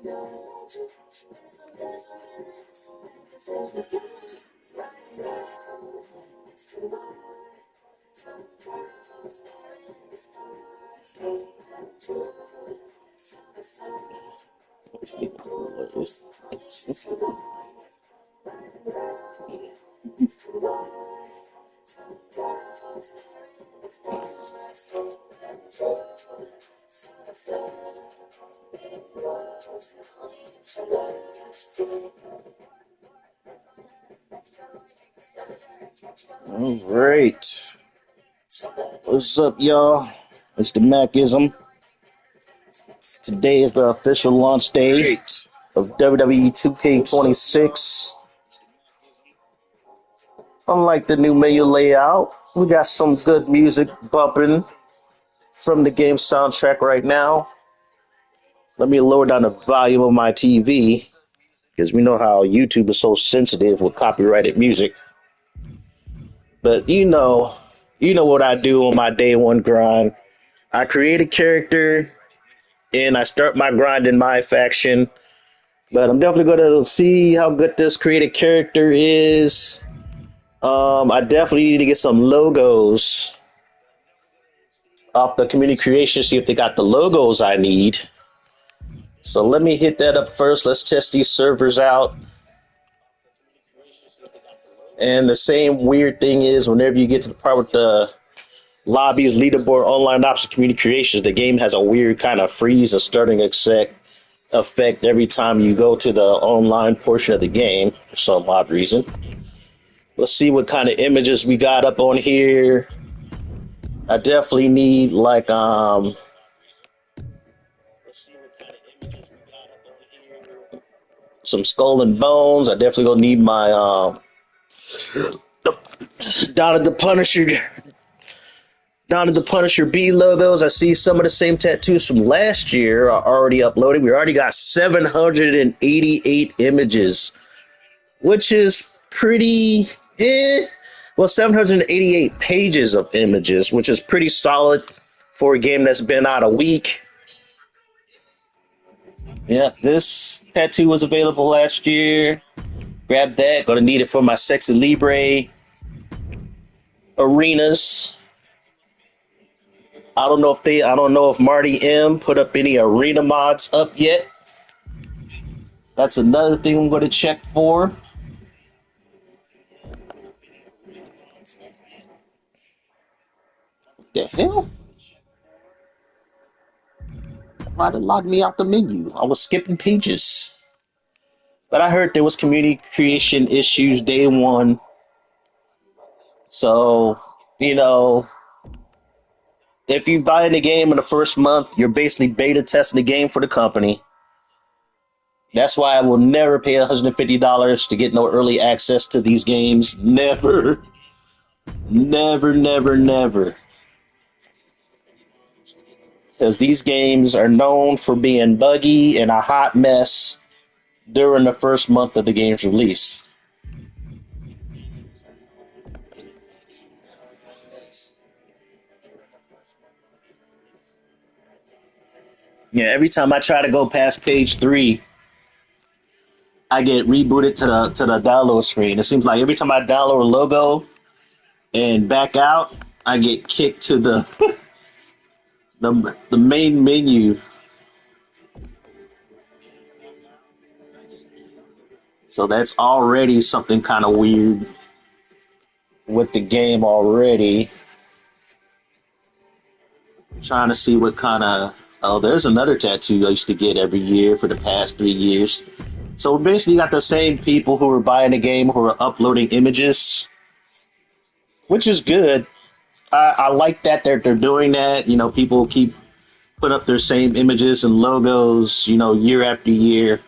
All right. What's up, y'all? It's the Macism. Today is the official launch day of WWE2k26. Unlike the new menu layout, we got some good music bumping from the game soundtrack right now. Let me lower down the volume of my TV because we know how YouTube is so sensitive with copyrighted music. But you know what I do on my day one grind. I create a character and I start my grind in my faction. But I'm definitely going to see how good this created character is. I definitely need to get some logos off the community creation, see if they got the logos I need. So let me hit that up first. Let's test these servers out. And the same weird thing is whenever you get to the part with the lobbies, leaderboard, online options, community creations, the game has a weird kind of freeze and starting effect every time you go to the online portion of the game for some odd reason. Let's see what kind of images we got up on here. I definitely need some skull and bones. I definitely gonna need my Dawn of the Punisher B logos. I see some of the same tattoos from last year are already uploaded. We already got 788 images, which is pretty well, 788 pages of images, which is pretty solid for a game that's been out a week. Yeah, this tattoo was available last year. Grab that. Gonna need it for my Sexy Libre arenas. I don't know if Marty M put up any arena mods up yet. That's another thing I'm gonna check for. What the hell? Why did it log me out the menu? I was skipping pages. But I heard there was community creation issues day one. So, you know, if you buy the game in the first month, you're basically beta testing the game for the company. That's why I will never pay $150 to get no early access to these games. Never. Never, never, never. Because these games are known for being buggy and a hot mess during the first month of the game's release. Yeah, every time I try to go past page 3, I get rebooted to the download screen. It seems like every time I download a logo and back out, I get kicked to the main menu. So that's already something kind of weird with the game already. Trying to see what kind of. Oh, there's another tattoo I used to get every year for the past 3 years. So we basically got the same people who are buying the game who are uploading images, which is good. I like that they're doing that. You know, people keep put up their same images and logos, you know, year after year.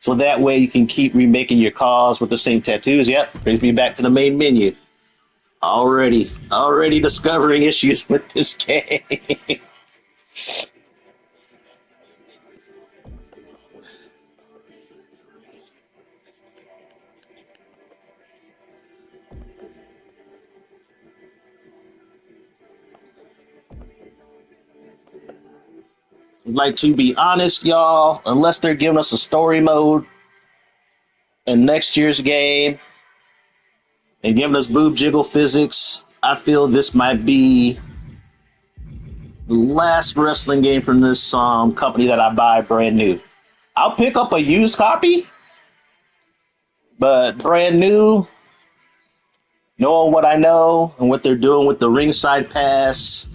So that way you can keep remaking your cars with the same tattoos. Yep, brings me back to the main menu. Already discovering issues with this game. Like, to be honest, y'all, unless they're giving us a story mode in next year's game and giving us boob jiggle physics, I feel this might be the last wrestling game from this company that I buy brand new. I'll pick up a used copy, but brand new, knowing what I know and what they're doing with the ringside pass,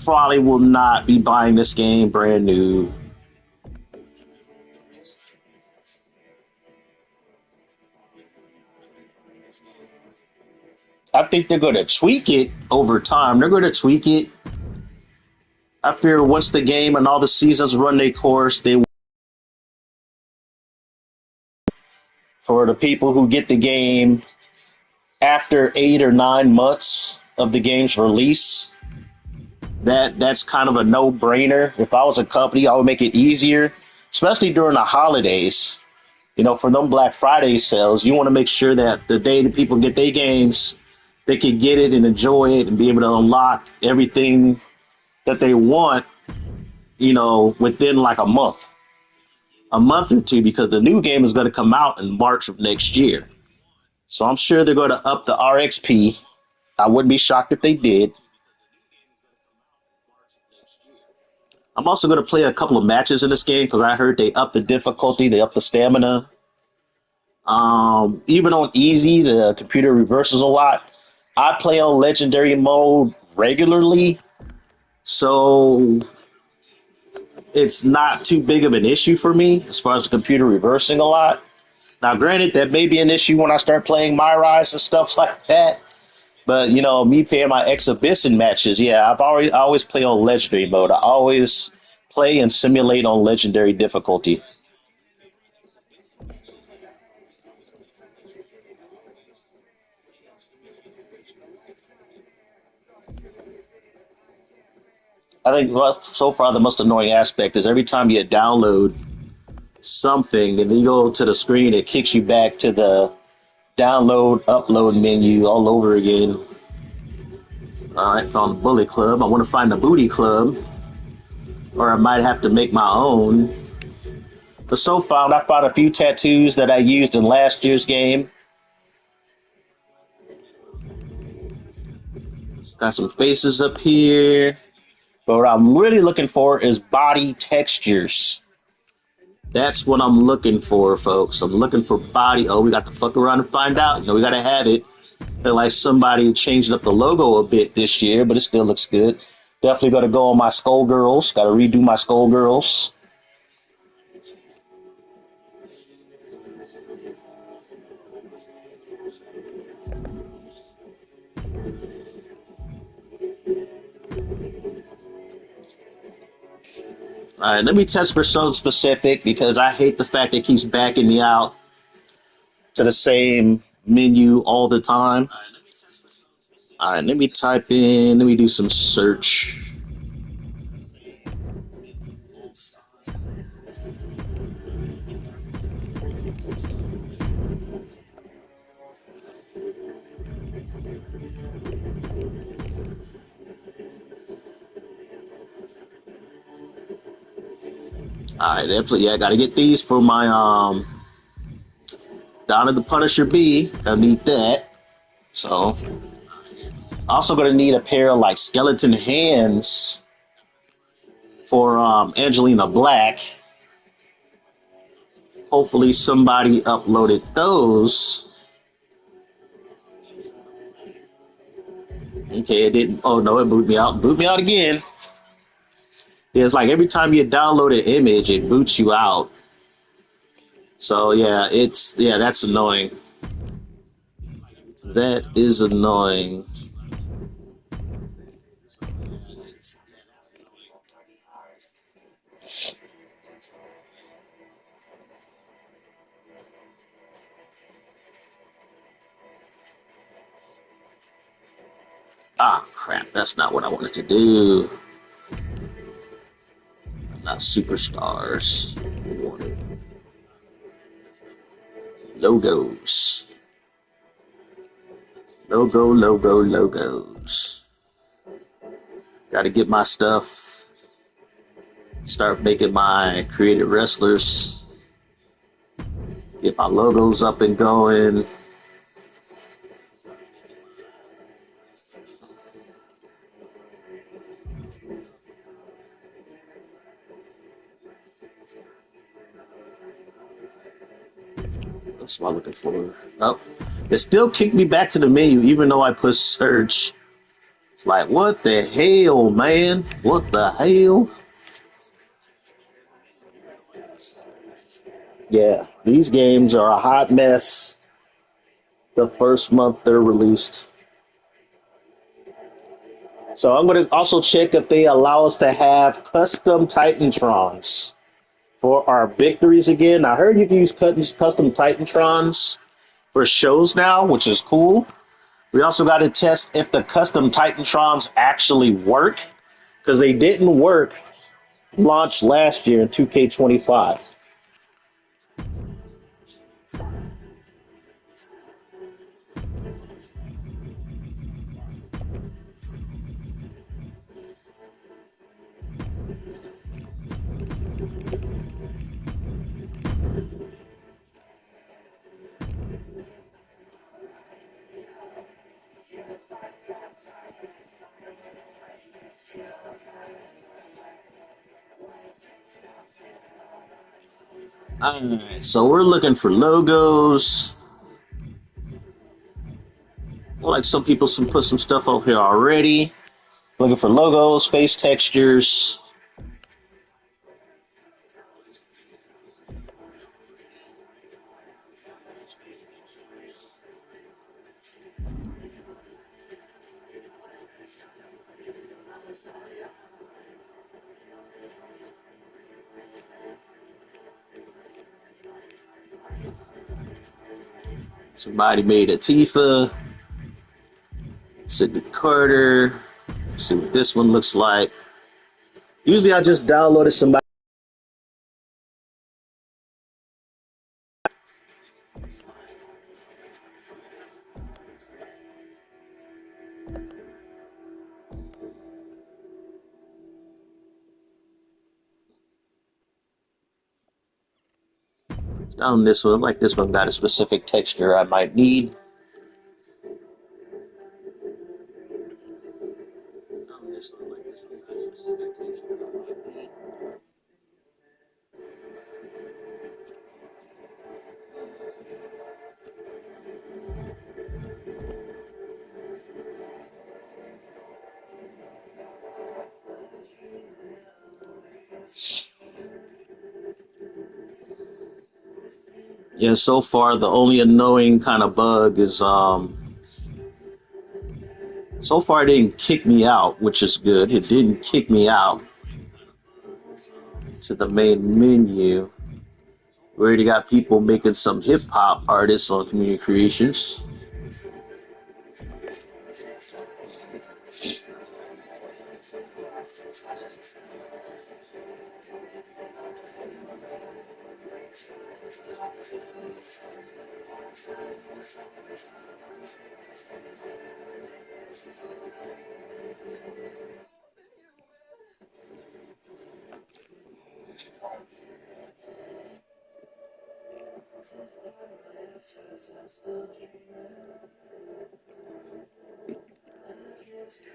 probably will not be buying this game brand new. I think they're going to tweak it over time. They're going to tweak it. I fear once the game and all the seasons run their course, they for the people who get the game after 8 or 9 months of the game's release, that's kind of a no-brainer. If I was a company, I would make it easier, especially during the holidays. You know, for them Black Friday sales, you want to make sure that the day that people get their games, they can get it and enjoy it and be able to unlock everything that they want, you know, within like a month or two, because the new game is going to come out in March of next year. So I'm sure they're going to up the RXP. I wouldn't be shocked if they did. I'm also going to play a couple of matches in this game because I heard they up the difficulty, they up the stamina. Even on easy, the computer reverses a lot. I play on legendary mode regularly, so it's not too big of an issue for me as far as the computer reversing a lot. Now, granted, that may be an issue when I start playing My Rise and stuff like that. But you know, me playing my exhibition matches, yeah, I always play on legendary mode. I always play and simulate on legendary difficulty. I think so far the most annoying aspect is every time you download something and then you go to the screen, it kicks you back to the download upload menu all over again. All right, found the Bullet Club. I want to find the Booty Club, or I might have to make my own. But so far, I found a few tattoos that I used in last year's game. Got some faces up here. But what I'm really looking for is body textures. That's what I'm looking for, folks. I'm looking for body. Oh, we got to fuck around and find out. You know, we got to have it. Feel like somebody changed up the logo a bit this year, but it still looks good. Definitely got to go on my Skullgirls. Got to redo my Skullgirls. All right, let me test for something specific because I hate the fact it keeps backing me out to the same menu all the time. All right, let me type in, let me do some search. All right, definitely, yeah, I got to get these for my Down to the Punisher B. I need that. So, also going to need a pair of like skeleton hands for Angelina Black. Hopefully, somebody uploaded those. Okay, it didn't. Oh no, it booted me out. Boot me out again. Yeah, it's like every time you download an image, it boots you out. So yeah, that's annoying. That is annoying. Ah, crap! That's not what I wanted to do. Not superstars. We wanted logos. Logos. Got to get my stuff. Start making my created wrestlers. Get my logos up and going. That's what I'm looking for. Oh, it still kicked me back to the menu, even though I put search. It's like, what the hell, man? What the hell? Yeah, these games are a hot mess the first month they're released. So I'm going to also check if they allow us to have custom Titantrons for our victories again. I heard you can use custom Titantrons for shows now, which is cool. We also got to test if the custom Titantrons actually work because they didn't work launched last year in 2K25. Alright, so we're looking for logos. Like some people put some stuff up here already. Looking for logos, face textures. Somebody made a Tifa. Sidney Carter. See what this one looks like. Usually I just downloaded somebody. Down this one, like this one got a specific texture I might need. Yeah, so far the only annoying kind of bug is so far it didn't kick me out, which is good. It didn't kick me out to the main menu. We already got people making some hip hop artists on community creations.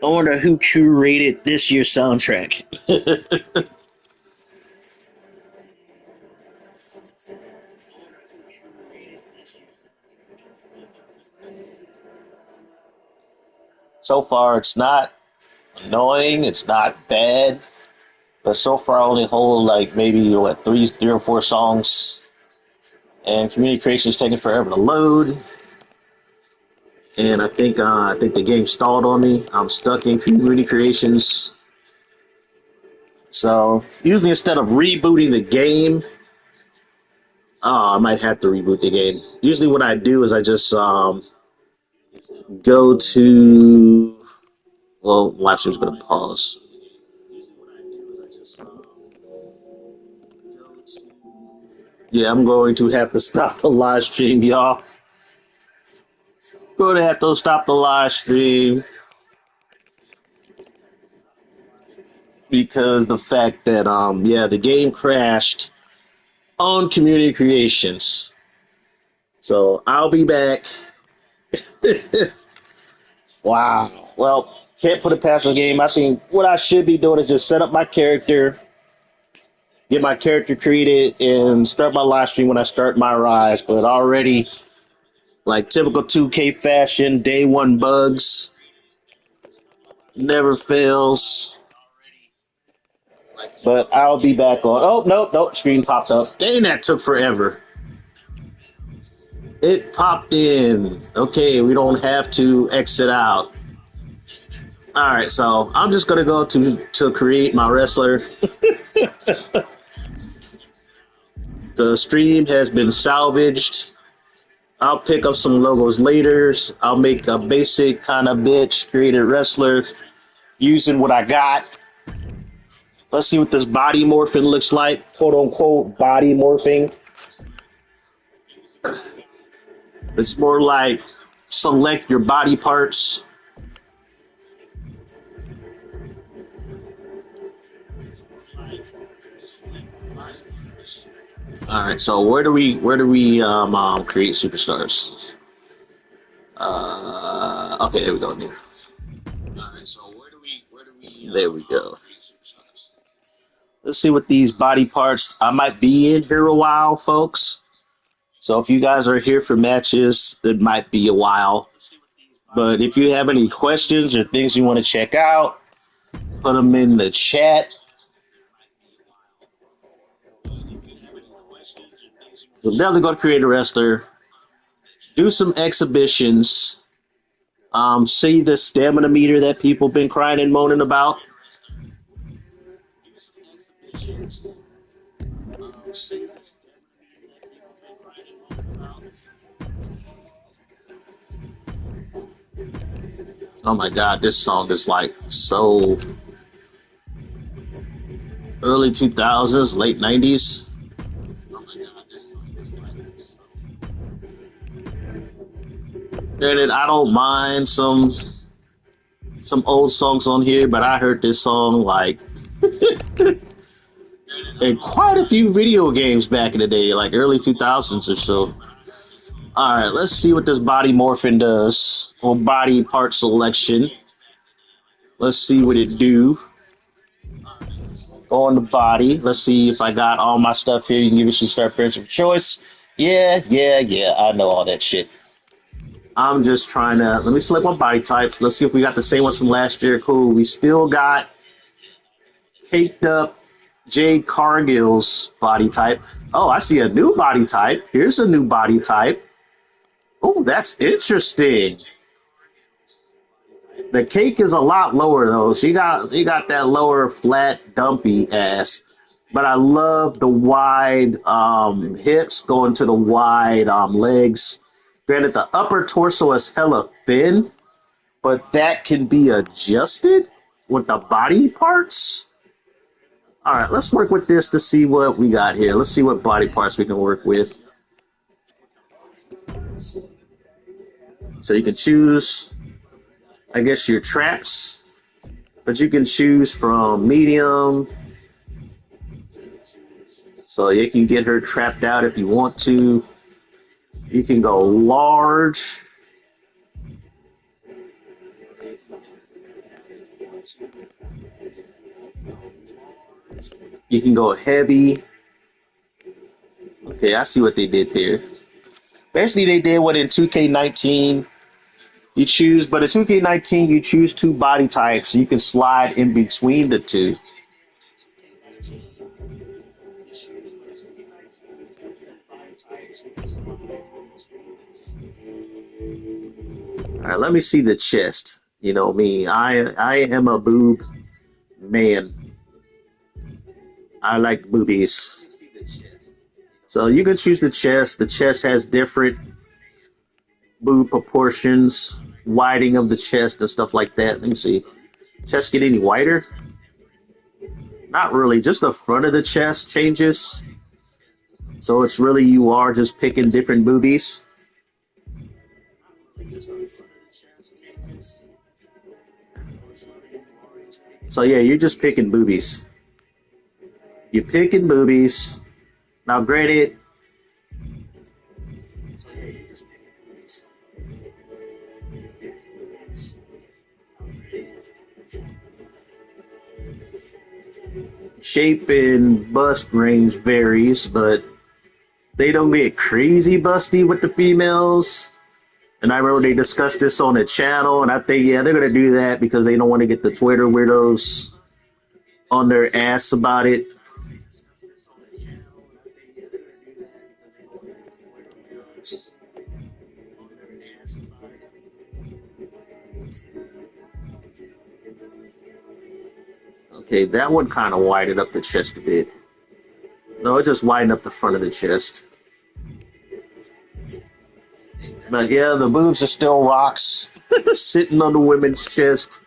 I wonder who curated this year's soundtrack. So far, it's not annoying. It's not bad. But so far, I only hold like maybe what three or four songs, and community creation is taking forever to load. And I think the game stalled on me. I'm stuck in community creations. So usually instead of rebooting the game, I might have to reboot the game. Usually what I do is I just go to well, live stream's gonna pause. Yeah, I'm going to have to stop the live stream, y'all. Going to have to stop the live stream. because the fact that yeah, the game crashed on community creations. So I'll be back. Wow. Well, can't put it past the game. I think what I should be doing is just set up my character, get my character created, and start my live stream when I start my rise. But already, like typical 2K fashion, day one bugs never fails. But I'll be back on. Oh, no, no, screen popped up. Dang, that took forever. It popped in. Okay, we don't have to exit out. All right, so I'm just gonna go to create my wrestler. The stream has been salvaged. I'll pick up some logos later. I'll make a basic kind of bitch created wrestler using what I got. Let's see what this body morphing looks like, quote unquote body morphing. It's more like select your body parts. All right, so where do we create superstars? Okay, there we go. There. All right, so There we go. Let's see what these body parts. I might be in here a while, folks. So if you guys are here for matches, it might be a while. But if you have any questions or things you want to check out, put them in the chat. So definitely go to Create a Wrestler. Do some exhibitions. See the stamina meter that people been crying and moaning about. Oh my God, this song is like so early 2000s, late 90s. Granted, I don't mind some old songs on here, but I heard this song like in quite a few video games back in the day, like early 2000s or so. All right, let's see what this body morphing does, or body part selection. Let's see what it do. Go on the body. Let's see if I got all my stuff here. You can give me some start preference of choice. Yeah. I know all that shit. I'm just trying to, let me select my body types. Let's see if we got the same ones from last year. Cool. We still got caked up Jade Cargill's body type. Oh, I see a new body type. Here's a new body type. Oh, that's interesting. The cake is a lot lower though. She got that lower flat dumpy ass. But I love the wide hips going to the wide legs. Granted, the upper torso is hella thin, but that can be adjusted with the body parts. All right, let's work with this to see what we got here. Let's see what body parts we can work with. So you can choose, I guess, your traps, but you can choose from medium. So you can get her trapped out if you want to. You can go large. You can go heavy. Okay, I see what they did there. Basically, they did what in 2K19 you choose, but in 2K19 you choose two body types. So you can slide in between the two. All right, let me see the chest. You know me, I am a boob man. I like boobies. So you can choose the chest. The chest has different boob proportions, widening of the chest and stuff like that. Let me see. Chest get any wider? Not really. Just the front of the chest changes. So it's really you are just picking different boobies. So yeah, you're just picking boobies. You're picking boobies. Now, granted, shape and bust range varies, but they don't get crazy busty with the females. And I remember they discussed this on the channel, and I think, yeah, they're going to do that because they don't want to get the Twitter weirdos on their ass about it. Okay, that one kind of widened up the chest a bit. No, it just widened up the front of the chest. But yeah, the boobs are still rocks sitting on the women's chest.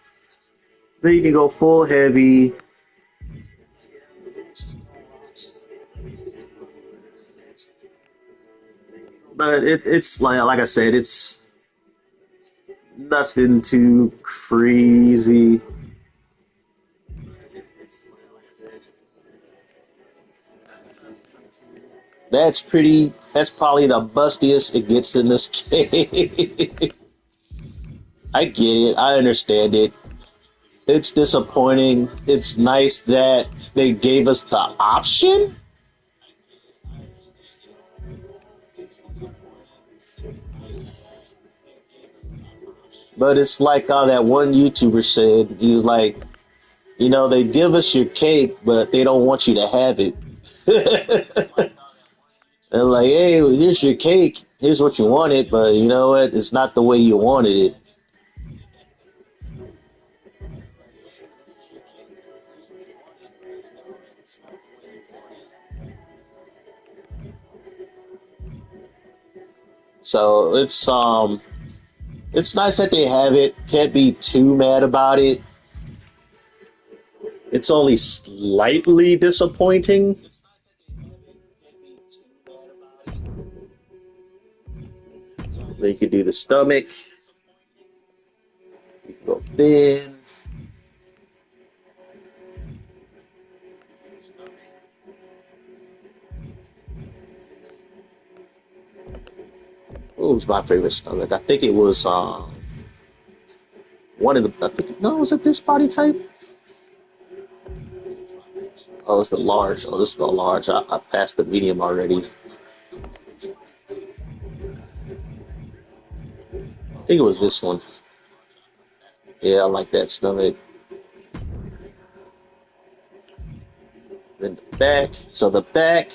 Then you can go full heavy. But it's like I said, it's nothing too crazy. That's pretty. That's probably the bustiest it gets in this game. I get it. I understand it. It's disappointing. It's nice that they gave us the option. But it's like that one YouTuber said. He was like, they give us your cake, but they don't want you to have it. They're like, hey, here's your cake. Here's what you wanted, but you know what? It's not the way you wanted it. So it's nice that they have it. Can't be too mad about it. It's only slightly disappointing. Then you can do the stomach. You can go thin. What was my favorite stomach? I think it was one of the. I think no, was it this body type? Oh, it's the large. Oh, this is the large. I passed the medium already. I think it was this one. Yeah, I like that stomach. Then the back. So the back.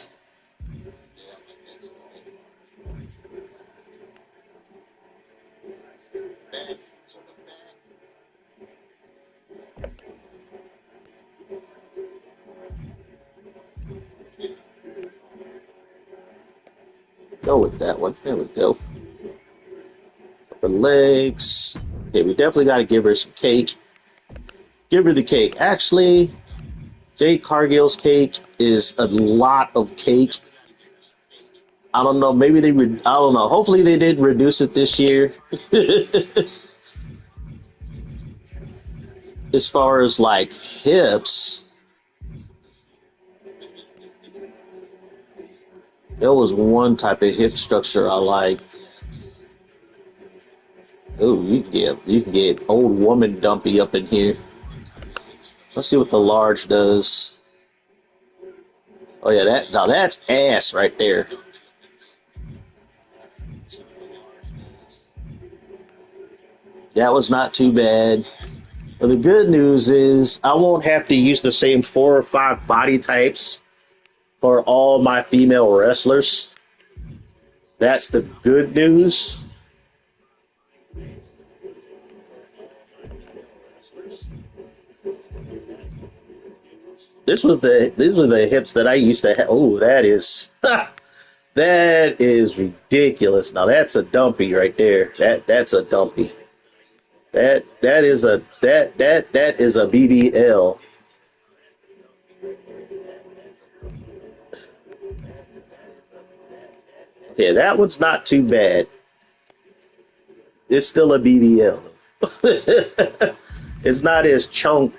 Go with that one. There we go. Upper legs. Okay, we definitely got to give her some cake. Give her the cake. Actually, Jade Cargill's cake is a lot of cake. I don't know. Maybe they would. I don't know. Hopefully they did reduce it this year. As far as like hips, there was one type of hip structure I liked. Oh, you can get old woman dumpy up in here. Let's see what the large does. Oh yeah, that's ass right there. That was not too bad. But the good news is I won't have to use the same 4 or 5 body types for all my female wrestlers. That's the good news. These were the hips that I used to have. Oh, that is that is ridiculous. Now that's a dumpy right there. That's a dumpy. That is a BBL. Yeah, that one's not too bad. It's still a BBL. It's not as chunk.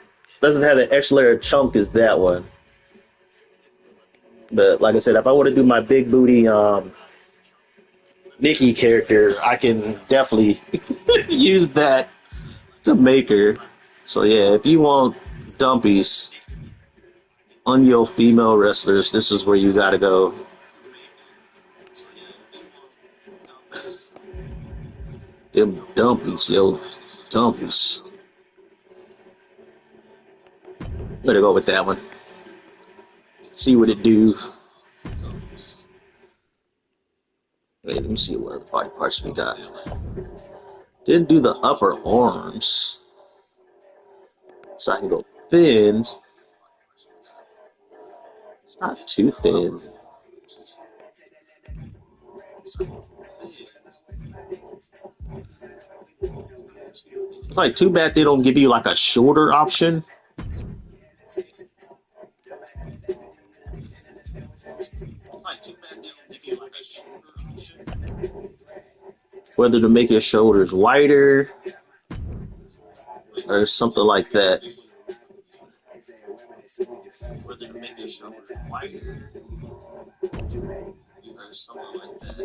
doesn't have an extra layer of chunk as that one. But like I said, if I want to do my big booty Nikki character, I can definitely use that to make her. So yeah, if you want dumpies on your female wrestlers, this is where you gotta go. Them dumpies, yo, dumpies. Better go with that one. See what it do. Wait, let me see what other body parts we got. Didn't do the upper arms, so I can go thin. It's not too thin. It's like too bad they don't give you like a shorter option. Whether to make your shoulders wider or something like that. Whether to make your shoulders wider or something like that.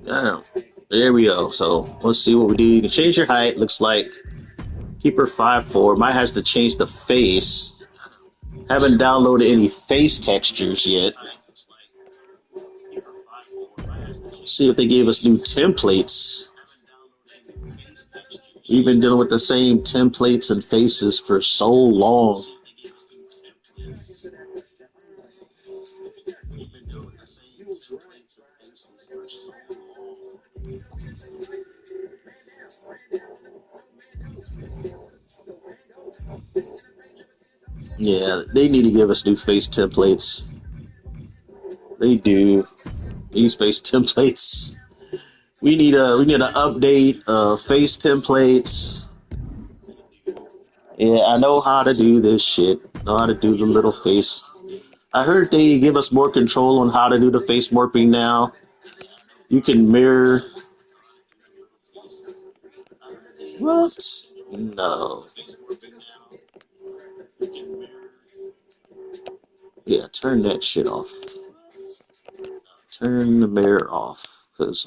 Damn. There we go. So let's see what we do. You can change your height. Looks like keep her 5'4". Might has to change the face. Haven't downloaded any face textures yet. See if they gave us new templates. We've been dealing with the same templates and faces for so long. Yeah, they need to give us new face templates. They do. These face templates. We need to update face templates. Yeah, I know how to do this shit. Know how to do the little face. I heard they give us more control on how to do the face morphing now. You can mirror. What? No. Yeah, turn that shit off. Turn the mirror off. Because,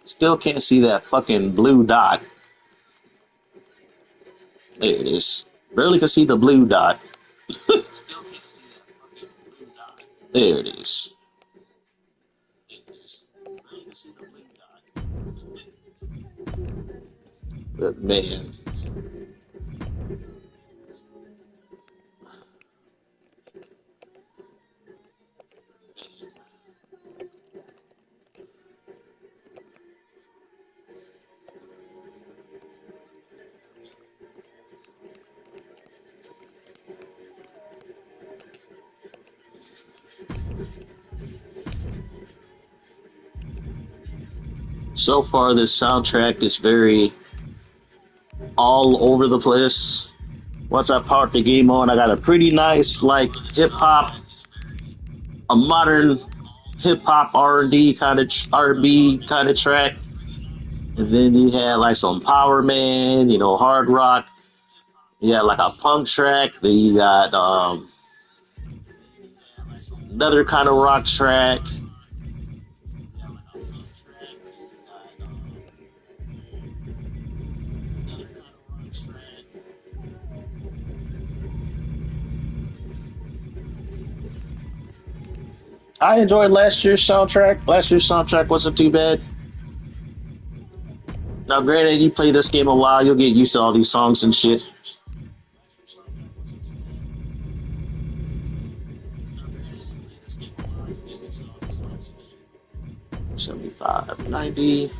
still can't see that fucking blue dot. There it is. Barely can see the blue dot. There it is. But man. So far, this soundtrack is very all over the place. Once I powered the game on, I got a pretty nice, like, hip hop, a modern hip hop R&D kind of R&B kind of track, and then you had like some Power Man, hard rock. You got like a punk track. Then you got another kind of rock track. I enjoyed last year's soundtrack. Last year's soundtrack wasn't too bad. Now, granted, you play this game a while, you'll get used to all these songs and shit. $75, $90.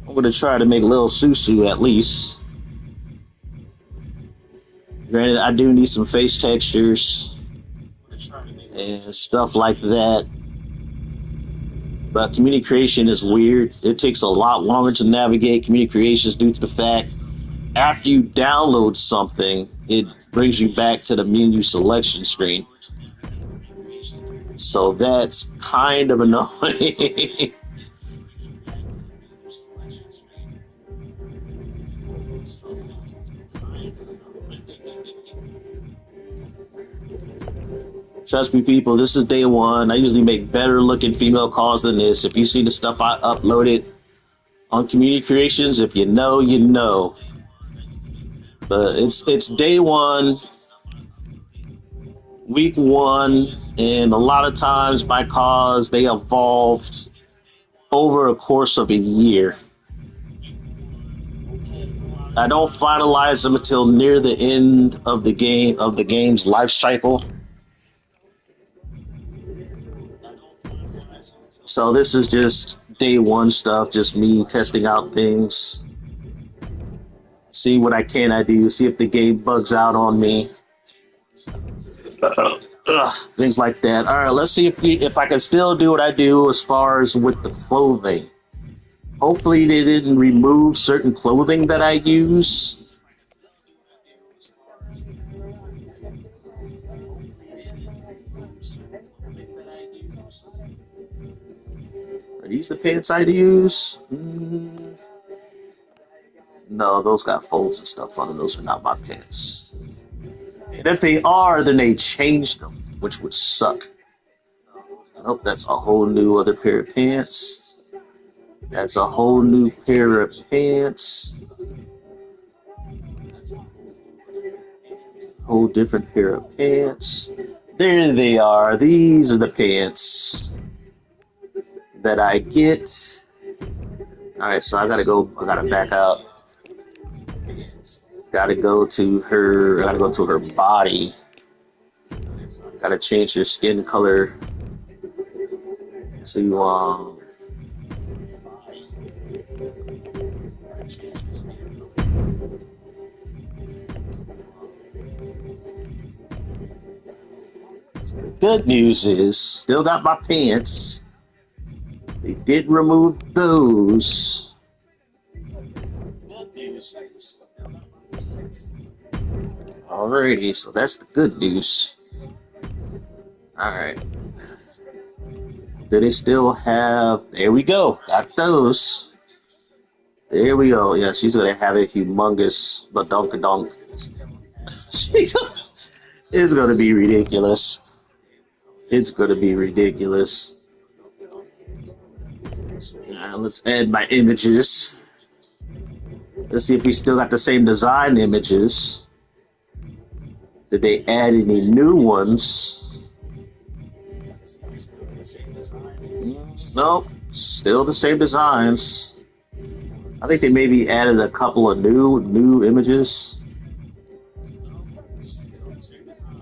I'm gonna try to make Lil Susu at least. Granted, I do need some face textures and stuff like that. But community creation is weird. It takes a lot longer to navigate community creations due to the fact after you download something, it brings you back to the menu selection screen. So that's kind of annoying. Trust me, people, this is day one. I usually make better looking female calls than this. If you see the stuff I uploaded on community creations, if you know, you know. But it's day one, week one, and a lot of times my calls, they evolved over a course of a year. I don't finalize them until near the end of the game's life cycle. So this is just day one stuff, just me testing out things, see what I do, see if the game bugs out on me, things like that. All right, let's see if I can still do what I do as far as with the clothing. Hopefully they didn't remove certain clothing that I use. Are these the pants I use? No, those got folds and stuff on them. Those are not my pants. And if they are, then they changed them, which would suck. Nope, that's a whole new other pair of pants. That's a whole new pair of pants. Whole different pair of pants. There they are. These are the pants that I get. All right, so I gotta back out. Gotta go to her body. Gotta change her skin color to good news is still got my pants. They did remove those. Alrighty, so that's the good news. Alright. Do they still have... There we go. Got those. There we go. Yeah, she's going to have a humongous badonkadonk. It's going to be ridiculous. It's going to be ridiculous. Let's add my images. Let's see if we still got the same design images. Did they add any new ones? Nope, still the same designs. I think they maybe added a couple of new images.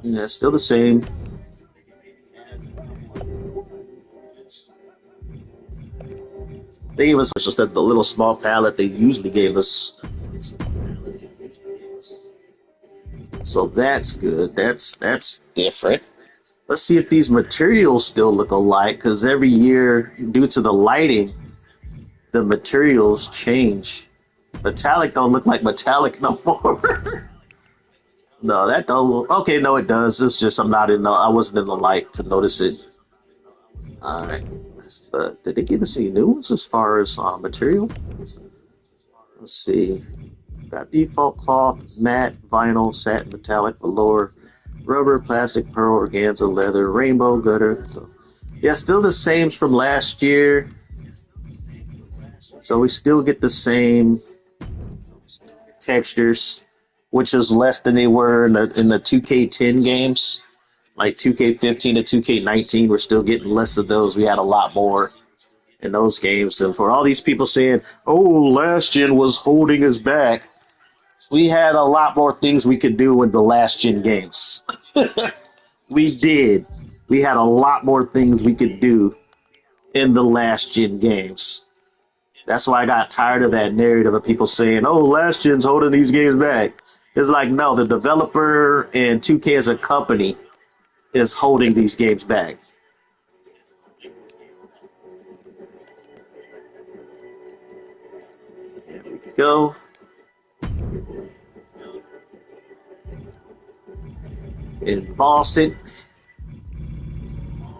Yeah, still the same. They gave us just the little small palette they usually gave us. So that's good. That's different. Let's see if these materials still look alike, because every year, due to the lighting, the materials change. Metallic don't look like metallic no more. No, that don't look... Okay, no, it does. It's just I wasn't in the light to notice it. All right. But did they give us any new ones as far as material? Let's see. Got default cloth, matte, vinyl, satin, metallic, velour, rubber, plastic, pearl, organza, leather, rainbow, gutter. So, yeah, still the same from last year. So we still get the same textures. which is less than they were in the 2K10 games. Like 2K15 to 2K19, we're still getting less of those. We had a lot more in those games. And for all these people saying, "Oh, last gen was holding us back," we had a lot more things we could do in the last gen games. We did. We had a lot more things we could do in the last gen games. That's why I got tired of that narrative of people saying, "Oh, last gen's holding these games back." It's like, no, the developer and 2K as a company is holding these games back. There we go. Emboss it.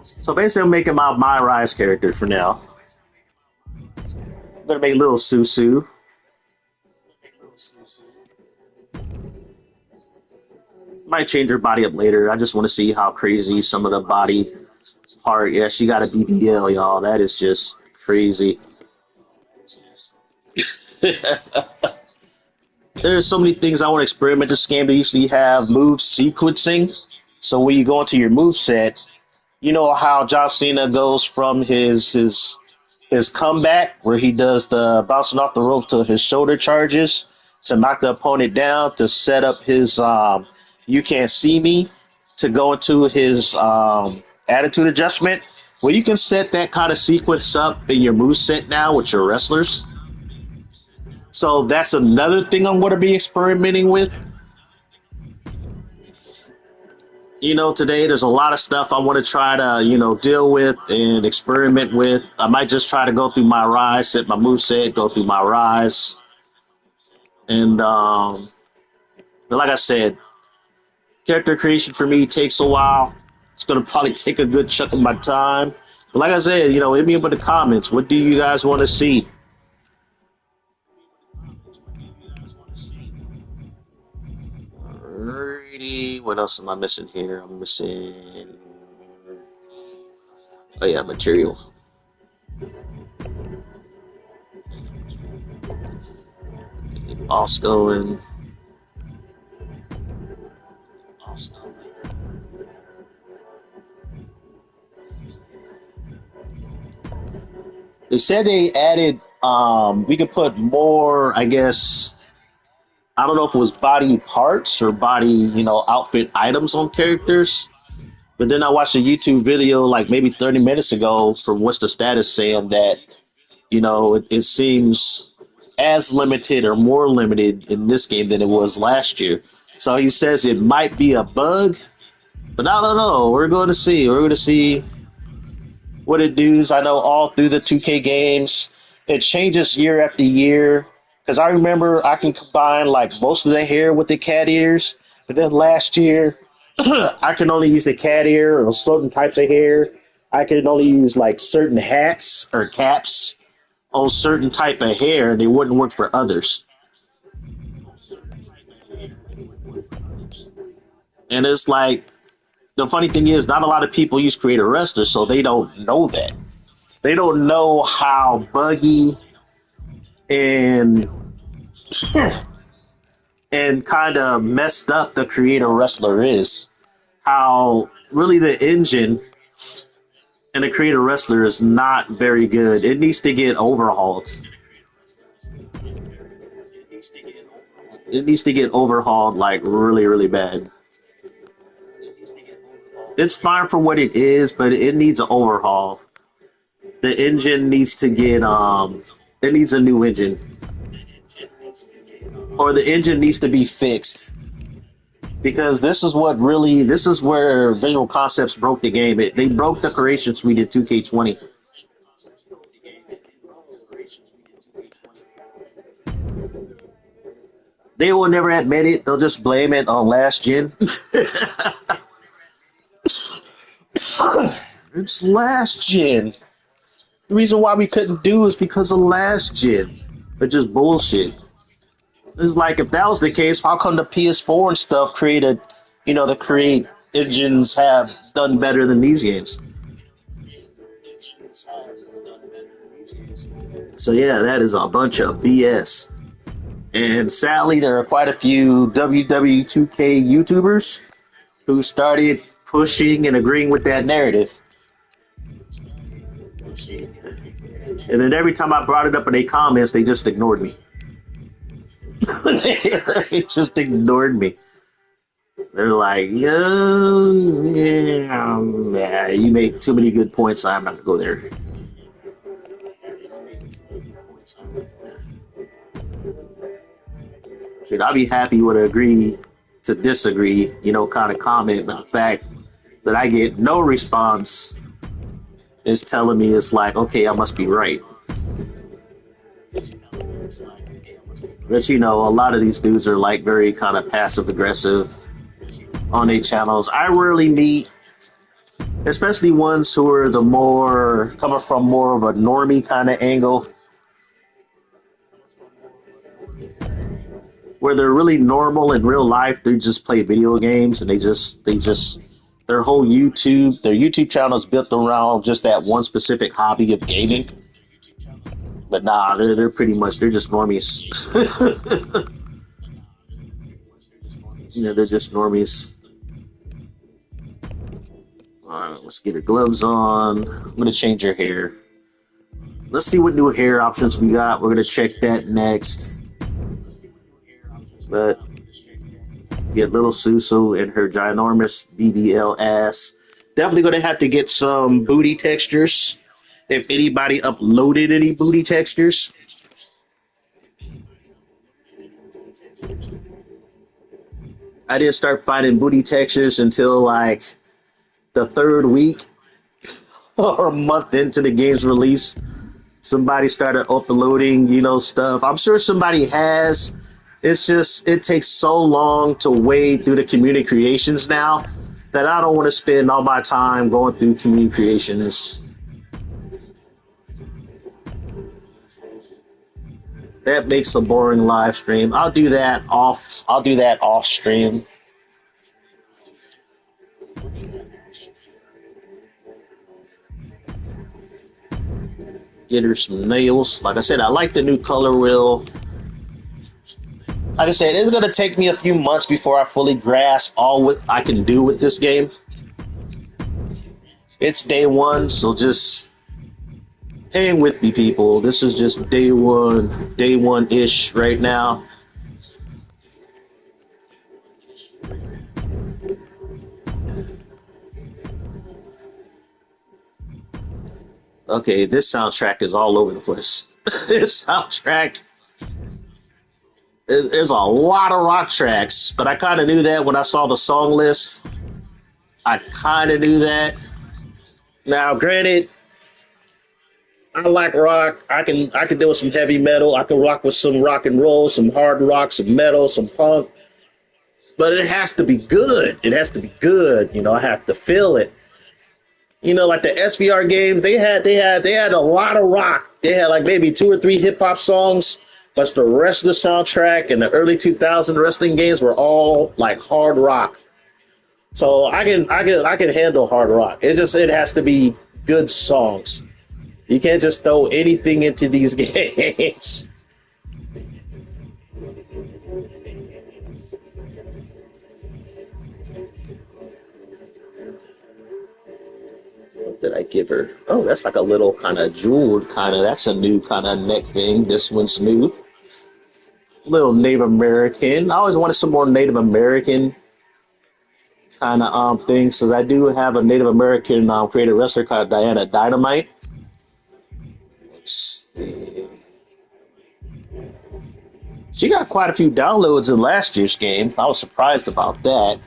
So basically, I'm making my Rise character for now. I'm gonna make little Susu. Might change her body up later. I just want to see how crazy some of the body part. Yeah, she got a BBL, y'all. That is just crazy. There's so many things I want to experiment this game. They usually have move sequencing. So when you go into your move set, you know how John Cena goes from his comeback where he does the bouncing off the ropes to his shoulder charges to knock the opponent down to set up his you can't see me to go into his attitude adjustment. Well, you can set that kind of sequence up in your move set now with your wrestlers. So that's another thing I'm going to be experimenting with. Today there's a lot of stuff I want to try to, deal with and experiment with. I might just try to go through my rise, set my move set, go through my rise. And but like I said, character creation for me takes a while. It's going to probably take a good chunk of my time. But like I said, hit me up in the comments. What do you guys want to see? Alrighty. What else am I missing here? I'm missing. Oh, yeah, material. Boss going. They said they added, we could put more, I guess, I don't know if it was body parts or body, outfit items on characters. But then I watched a YouTube video like maybe 30 minutes ago from What's the Status saying that, it seems as limited or more limited in this game than it was last year. So he says it might be a bug, but I don't know. We're going to see. We're going to see what it does. I know all through the 2K games, it changes year after year. Because I remember I can combine like most of the hair with the cat ears, but then last year I can only use the cat ear or certain types of hair. I can only use like certain hats or caps on certain type of hair, and they wouldn't work for others. And it's like the funny thing is, not a lot of people use Creator Wrestler, so they don't know that. They don't know how buggy and and kind of messed up the Creator Wrestler is. How really the engine and the Creator Wrestler is not very good. It needs to get overhauled. It needs to get overhauled like really, really bad. It's fine for what it is, but it needs an overhaul. The engine needs to get it needs a new engine. Or the engine needs to be fixed. Because this is where Visual Concepts broke the game. They broke the creation suite in 2K20. They will never admit it. They'll just blame it on last gen. It's last gen. The reason why we couldn't do is because of last gen. It's just bullshit. It's like if that was the case, how come the PS4 and stuff created, the create engines have done better than these games? So yeah, that is a bunch of BS. And sadly, there are quite a few WW2k YouTubers who started pushing and agreeing with that narrative. And then every time I brought it up in their comments, they just ignored me. They just ignored me. They're like, yeah, you make too many good points. I'm not going to go there. Shit, I'll be happy with agree to disagree, kind of comment. The fact that I get no response is telling me it's like, okay, I must be right. But a lot of these dudes are like very kind of passive aggressive on their channels. I rarely meet, especially ones who are the more coming from more of a normie kind of angle, where they're really normal in real life. They just play video games and they just their whole their YouTube channel is built around just that one specific hobby of gaming. But nah, they're pretty much they're just normies. They're just normies. All right, let's get her gloves on. I'm gonna change her hair. Let's see what new hair options we got. We're gonna check that next. But get little Susu and her ginormous BBL ass. Definitely gonna have to get some booty textures. If anybody uploaded any booty textures. I didn't start finding booty textures until like the third week or a month into the game's release. Somebody started uploading, stuff. I'm sure somebody has. It's just, it takes so long to wade through the community creations now that I don't want to spend all my time going through community creations. That makes a boring live stream. I'll do that off stream. Get her some nails. Like I said, I like the new color wheel. Like I said, it's going to take me a few months before I fully grasp all what I can do with this game. It's day one, so just hang with me, people. This is just day one-ish right now. Okay, this soundtrack is all over the place. This soundtrack, there's a lot of rock tracks, but I kind of knew that when I saw the song list. I kind of knew that. Now, granted, I like rock. I can deal with some heavy metal. I can rock with some rock and roll, some hard rock, some metal, some punk. But it has to be good. It has to be good. I have to feel it. Like the SVR game, they had a lot of rock. They had like maybe 2 or 3 hip hop songs, but the rest of the soundtrack and the early 2000 wrestling games were all like hard rock. So I can handle hard rock. It has to be good songs. You can't just throw anything into these games. What did I give her? Oh, that's like a little kind of jeweled that's a new kind of neck thing. This one's new. Little Native American. I always wanted some more Native American kind of things. So I do have a Native American creative wrestler called Diana Dynamite. Let's see. She got quite a few downloads in last year's game. I was surprised about that.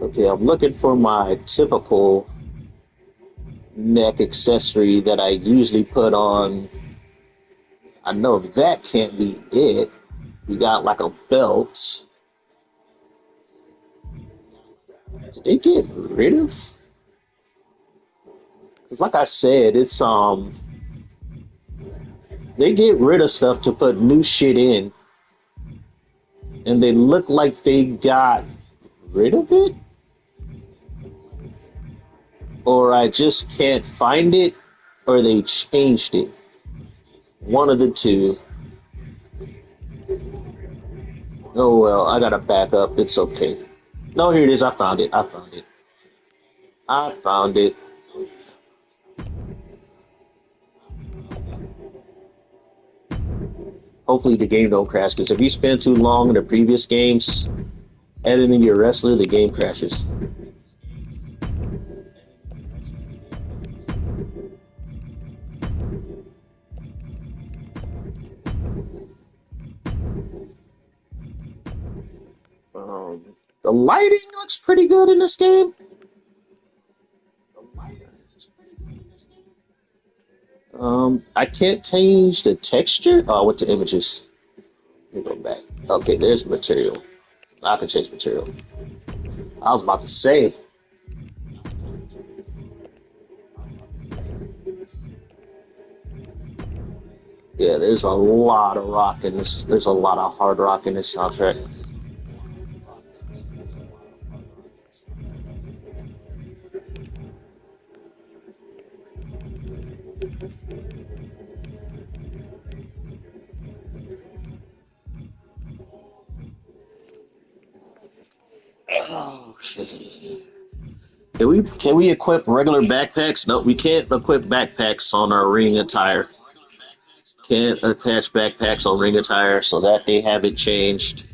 Okay, I'm looking for my typical neck accessory that I usually put on. I know that can't be it. We got like a belt. Did they get rid of? Because like I said, it's they get rid of stuff to put new shit in. And they look like they got rid of it. or I just can't find it, or they changed it. One of the two. Oh well, I gotta back up. It's okay. No, here it is. I found it. I found it. I found it. Hopefully the game don't crash, because if you spend too long in the previous games editing your wrestler, the game crashes. The lighting looks pretty good in this game. I can't change the texture. Oh, I went to images. Let me go back. Okay, there's material. I can change material. I was about to say. Yeah, there's a lot of rock in this. There's a lot of hard rock in this soundtrack. Oh shit. Can we equip regular backpacks? No, we can't equip backpacks on our ring attire. Can't attach backpacks on ring attire, so that they haven't changed.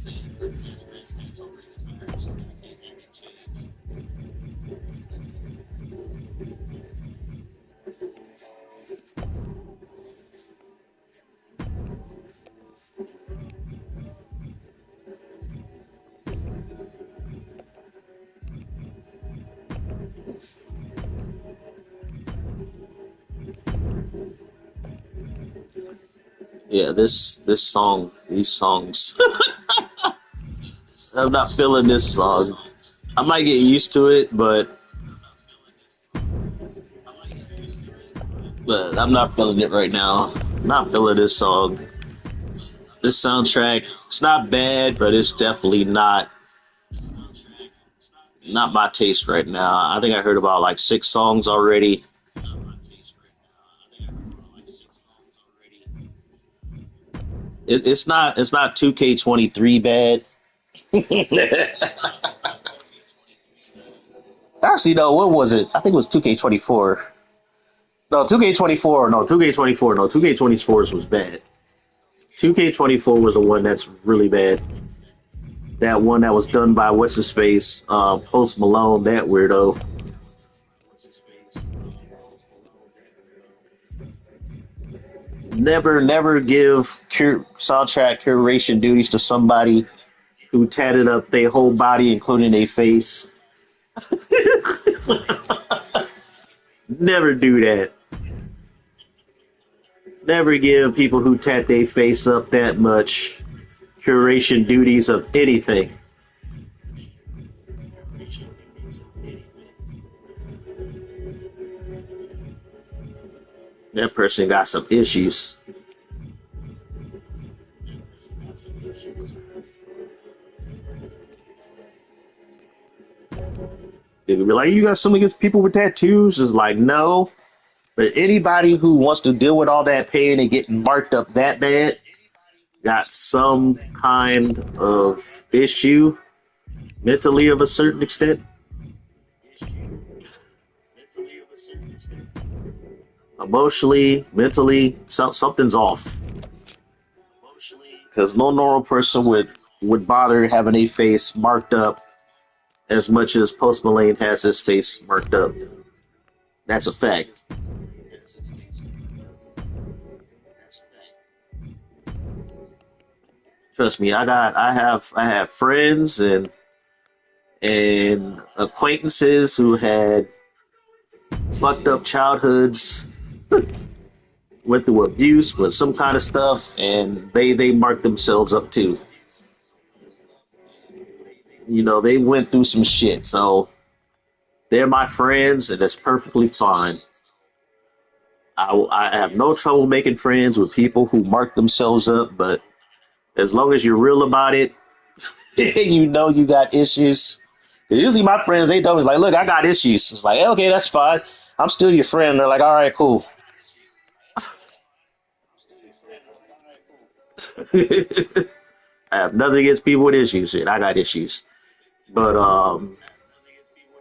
Yeah, these songs. I'm not feeling this song. I might get used to it, but I'm not feeling it right now. Not feeling this song. This soundtrack, it's not bad, but it's definitely not my taste right now. I think I heard about like 6 songs already. It's not 2K23 bad. Actually, no. What was it? I think it was 2K24. No, 2K24. No, 2K24. No, 2K24's was bad. 2K24 was the one that's really bad. That one that was done by what's his face, Post Malone. That weirdo. Never give soundtrack curation duties to somebody who tatted up their whole body, including their face. Never do that. Never give people who tat their face up that much curation duties of anything. That person got some issues. They could be like, you got something against people with tattoos? It's like, no. But anybody who wants to deal with all that pain and getting marked up that bad got some kind of issue mentally of a certain extent. Emotionally, mentally, something's off. Because no normal person would bother having a face marked up as much as Post Malone has his face marked up. That's a fact. Trust me, I have friends and acquaintances who had fucked up childhoods, went through abuse with some kind of stuff, and they marked themselves up too. They went through some shit, so they're my friends, and that's perfectly fine. I have no trouble making friends with people who mark themselves up, but as long as you're real about it, you know you got issues. Usually my friends, they tell me, like, look, I got issues. It's like, okay, that's fine. I'm still your friend. They're like, all right, cool. I have nothing against people with issues. Shit, I got issues. But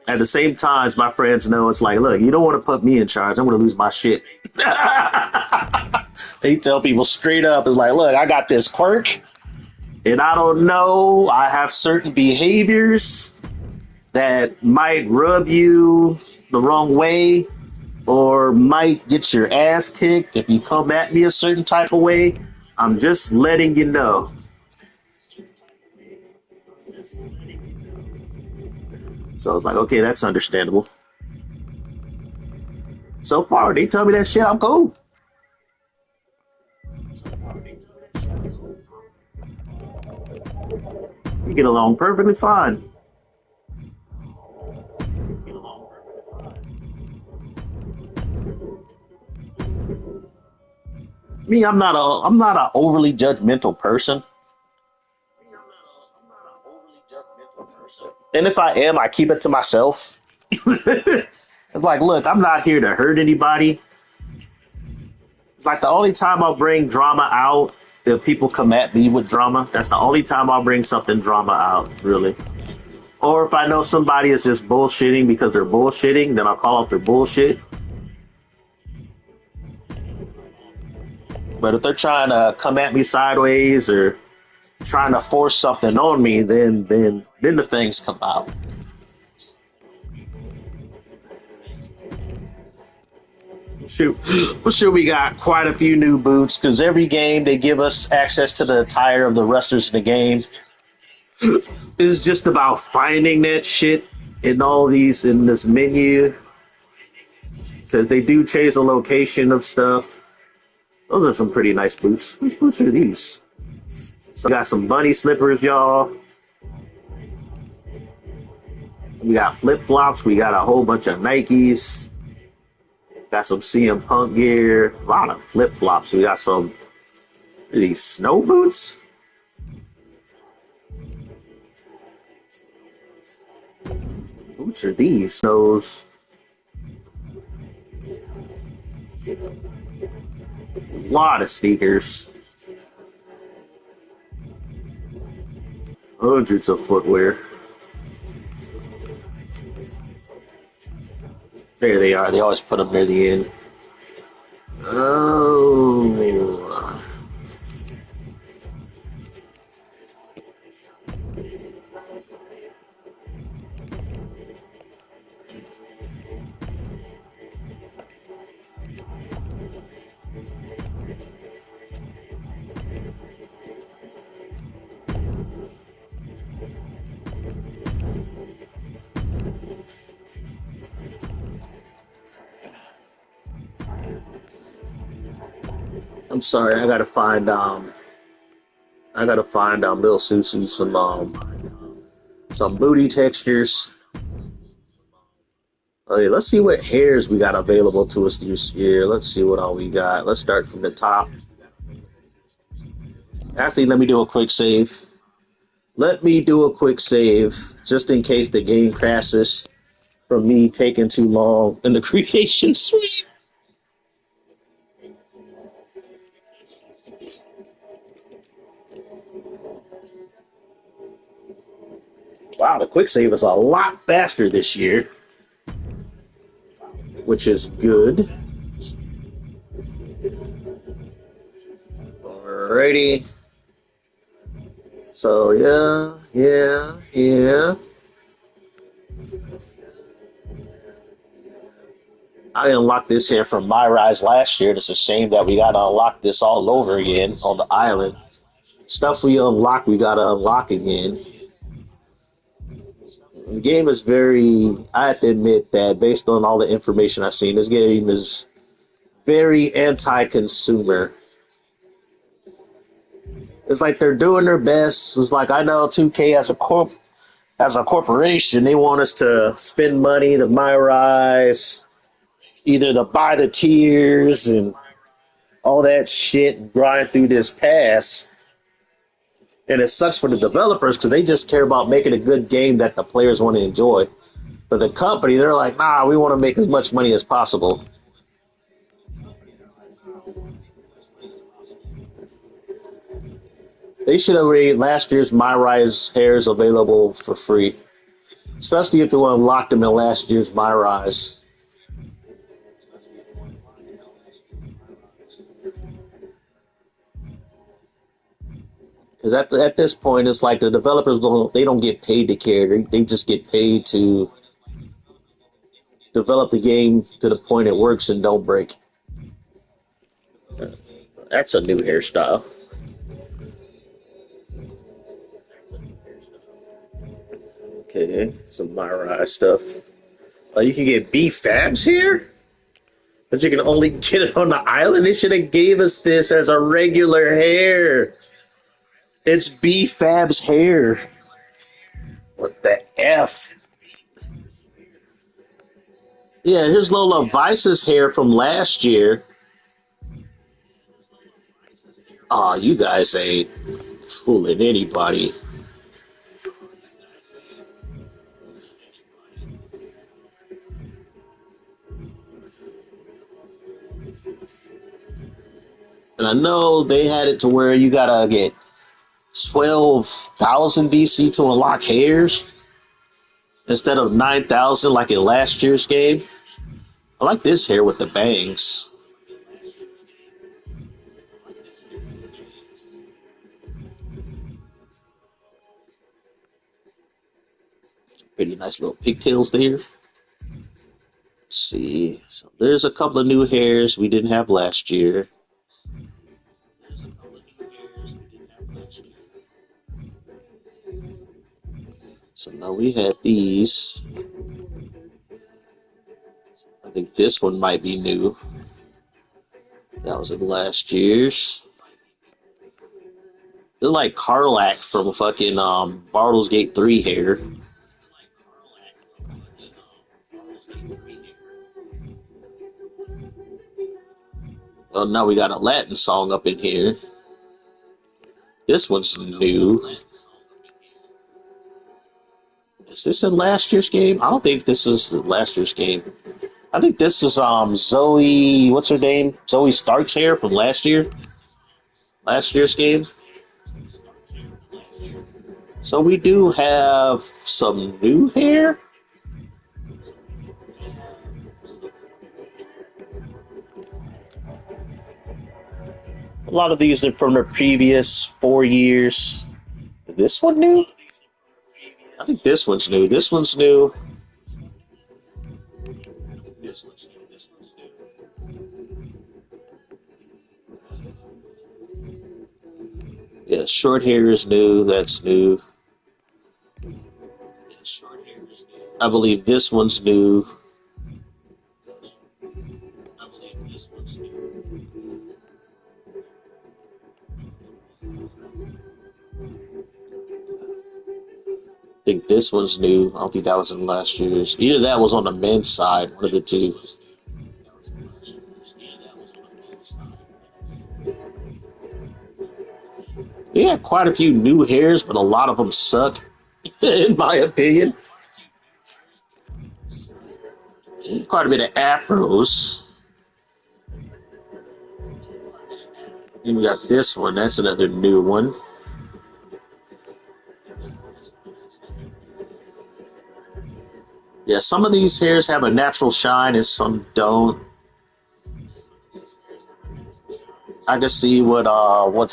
at the same times, my friends know it's like, look, you don't want to put me in charge. I'm going to lose my shit. They tell people straight up, it's like, look, I got this quirk, and I don't know. I have certain behaviors that might rub you the wrong way or might get your ass kicked if you come at me a certain type of way. I'm just letting you know. So it's like, okay, that's understandable. So far, they tell me that shit, I'm cool. We get along perfectly fine. Me, I'm not an overly judgmental person. And if I am, I keep it to myself. It's like, look, I'm not here to hurt anybody. It's like the only time I'll bring drama out if people come at me with drama. That's the only time I'll bring something drama out, really. Or if I know somebody is just bullshitting because they're bullshitting, then I'll call out their bullshit. But if they're trying to come at me sideways or trying to force something on me, then the things come out. Shoot, well, sure, we got quite a few new boots because every game they give us access to the attire of the wrestlers in the game. It's just about finding that shit in all these in this menu because they do change the location of stuff. Those are some pretty nice boots. Whose boots are these? So we got some bunny slippers, y'all. We got flip flops. We got a whole bunch of Nikes. Got some CM Punk gear. A lot of flip flops. We got some these snow boots. Boots are these? Those. A lot of sneakers. Hundreds of footwear. There they are. They always put them near the end. Oh. I'm sorry. I gotta find Lil Susu some booty textures. Okay, let's see what hairs we got available to us this year. Let's see what all we got. Let's start from the top. Actually, let me do a quick save. Let me do a quick save just in case the game crashes from me taking too long in the creation suite. Wow, the quick save is a lot faster this year, which is good. Alrighty. So yeah. I unlocked this here from My Rise last year. It's a shame that we gotta unlock this all over again on the island. Stuff we unlock, we gotta unlock again. The game is very, I have to admit that based on all the information I've seen, this game is very anti-consumer. It's like they're doing their best. It's like I know 2K as a corporation, they want us to spend money to My Rise, either to buy the tiers and all that shit, grind through this pass. And it sucks for the developers because they just care about making a good game that the players want to enjoy. But the company, they're like, nah, we want to make as much money as possible. They should have made last year's My Rise hairs available for free, especially if you unlocked them in last year's My Rise. Because at this point, it's like the developers don't get paid to care. They just get paid to develop the game to the point it works and don't break. That's a new hairstyle. Okay, some Myra stuff. You can get B Fabs here, but you can only get it on the island. They should have gave us this as a regular hair. It's B Fab's hair. What the F? Yeah, here's Lola Vice's hair from last year. Aw, you guys ain't fooling anybody. And I know they had it to where you gotta get 12,000 BC to unlock hairs instead of 9,000 like in last year's game. I like this hair with the bangs. Pretty nice little pigtails there. Let's see. So there's a couple of new hairs we didn't have last year. So now we had these. I think this one might be new. That was in last year's. They're like Carlac from fucking Baldur's Gate 3 hair. Oh, now we got a Latin song up in here. This one's new. Is this in last year's game? I don't think this is last year's game. I think this is Zoe. What's her name? Zoe Stark's hair from last year. Last year's game. So we do have some new hair. A lot of these are from the previous 4 years. Is this one new? I think this one's new. This one's new. Yeah, short hair is new. That's new. I believe this one's new. I think this one's new. I don't think that was in last year's. Either that was on the men's side, one of the two. We had quite a few new hairs, but a lot of them suck, in my opinion. Quite a bit of afros. And we got this one. That's another new one. Yeah, some of these hairs have a natural shine and some don't. I can see what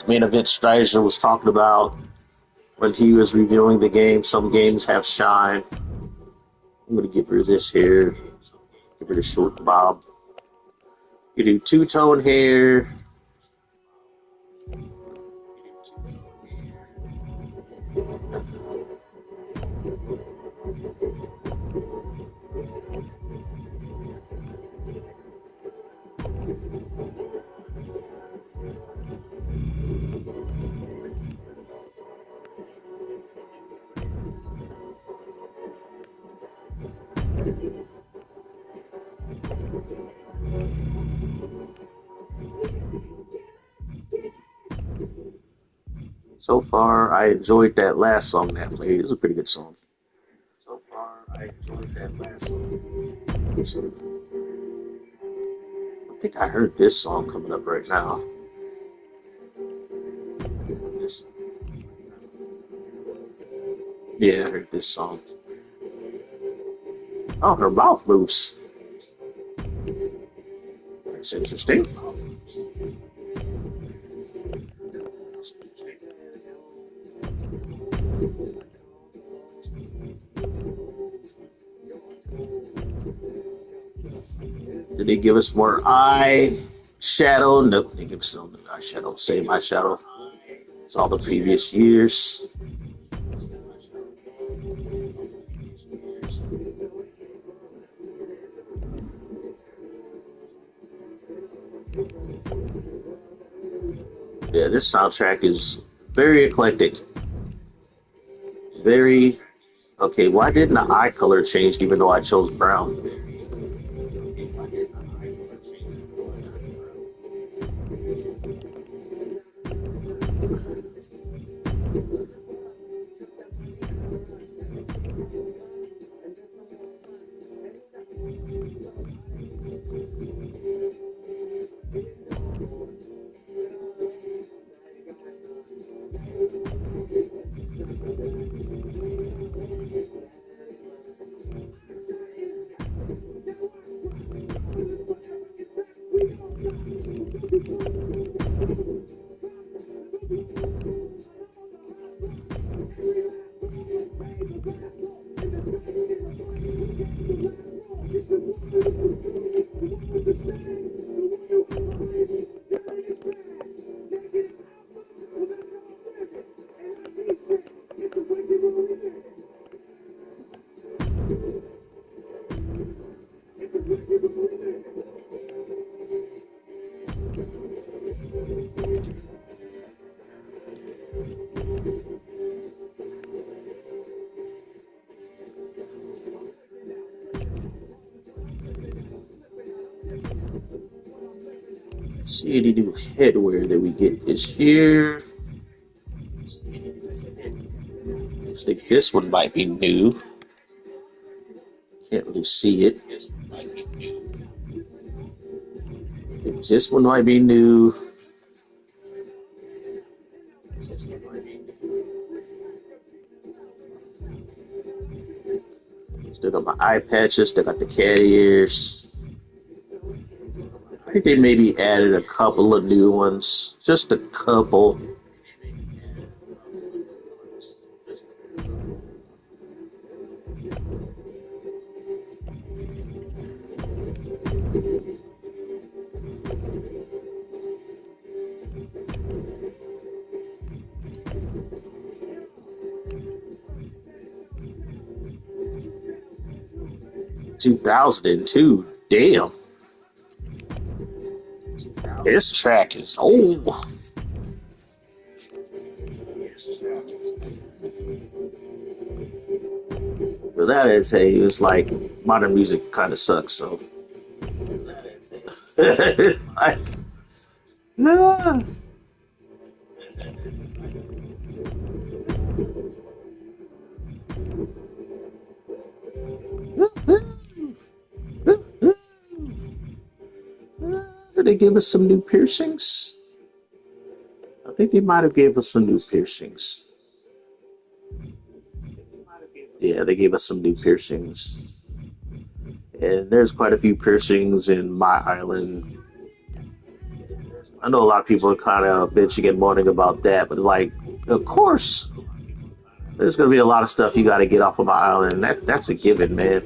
main event Strider was talking about when he was reviewing the game. Some games have shine. I'm gonna get rid of this hair. Get rid of short bob. You do two-tone hair. So So far, I enjoyed that last song that played. It was a pretty good song. So far, I enjoyed that last song. I think I heard this song coming up right now. Yeah, I heard this song. Oh, her mouth moves. That's interesting. Did they give us more eye shadow? Nope, they give us no eye shadow. Same eye shadow. It's all the previous years. Yeah, this soundtrack is very eclectic. Very okay. Why didn't the eye color change even though I chose brown? See any new headwear that we get this year. I think this one might be new. Can't really see it. I think this one might be new. Still got my eye patches. Still got the cat ears. I think they maybe added a couple of new ones. Just a couple. 2002. Damn. This track is old. But that I'd say it was like modern music kind of sucks. So like, no. Did they give us some new piercings? I think they might have gave us some new piercings. Yeah, they gave us some new piercings. And there's quite a few piercings in my island. I know a lot of people are kind of bitching and moaning about that, but it's like, of course, there's going to be a lot of stuff you got to get off of my island. That's a given, man.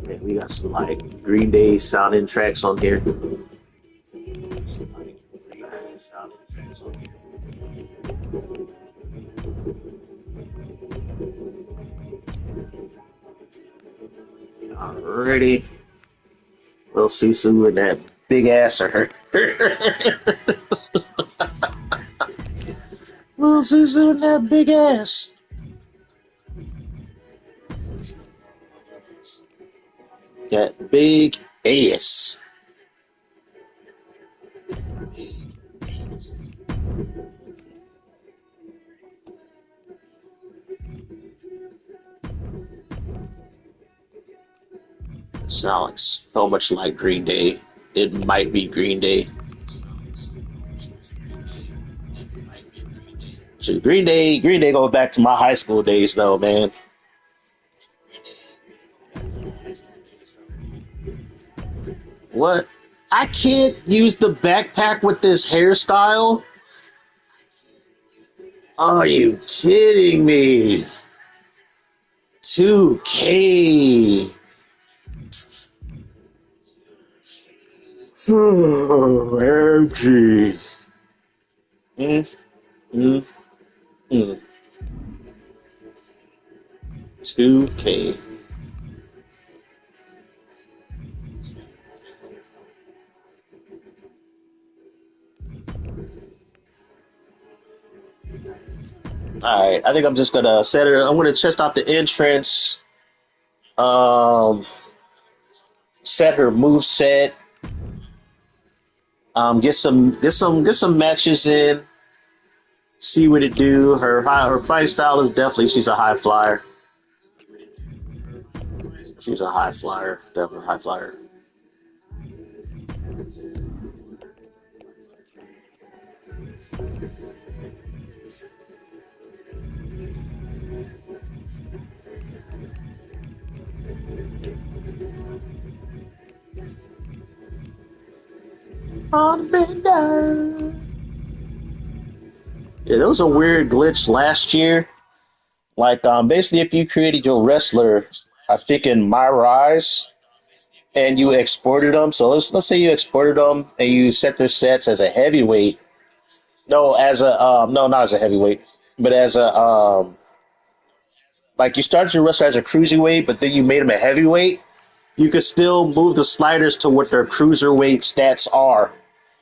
Man, we got some like Green Day sounding tracks on here. Alrighty. Little Susu and that big ass of her. Little Susu and that big ass. That big ass. Sounds so much like Green Day. It might be Green Day. So Green Day goes back to my high school days, though, man. What? I can't use the backpack with this hairstyle? Are you kidding me? 2K. So empty. Mm, mm, mm. 2K. All right, I think I'm just gonna set her. I'm gonna test out the entrance. Um, Set her move set. Get some matches in. See what it do. Her fight style is definitely she's a high flyer. She's a high flyer, definitely a high flyer. On bender. Yeah, there was a weird glitch last year. Like, basically, if you created your wrestler, I think in My Rise, and you exported them. So let's say you exported them and you set their sets as a heavyweight. No, as a no, not as a heavyweight, but as a like you started your wrestler as a cruiserweight, but then you made him a heavyweight. You could still move the sliders to what their cruiserweight stats are.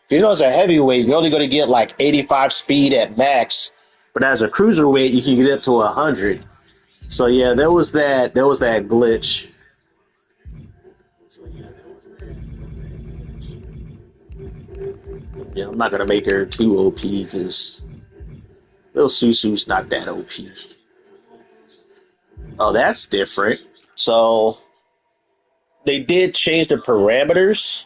You know, as a heavyweight, you're only going to get like 85 speed at max, but as a cruiserweight, you can get up to 100. So yeah, there was that glitch. Yeah, I'm not gonna make her too OP because Lil Susu's not that OP. Oh, that's different. So they did change the parameters.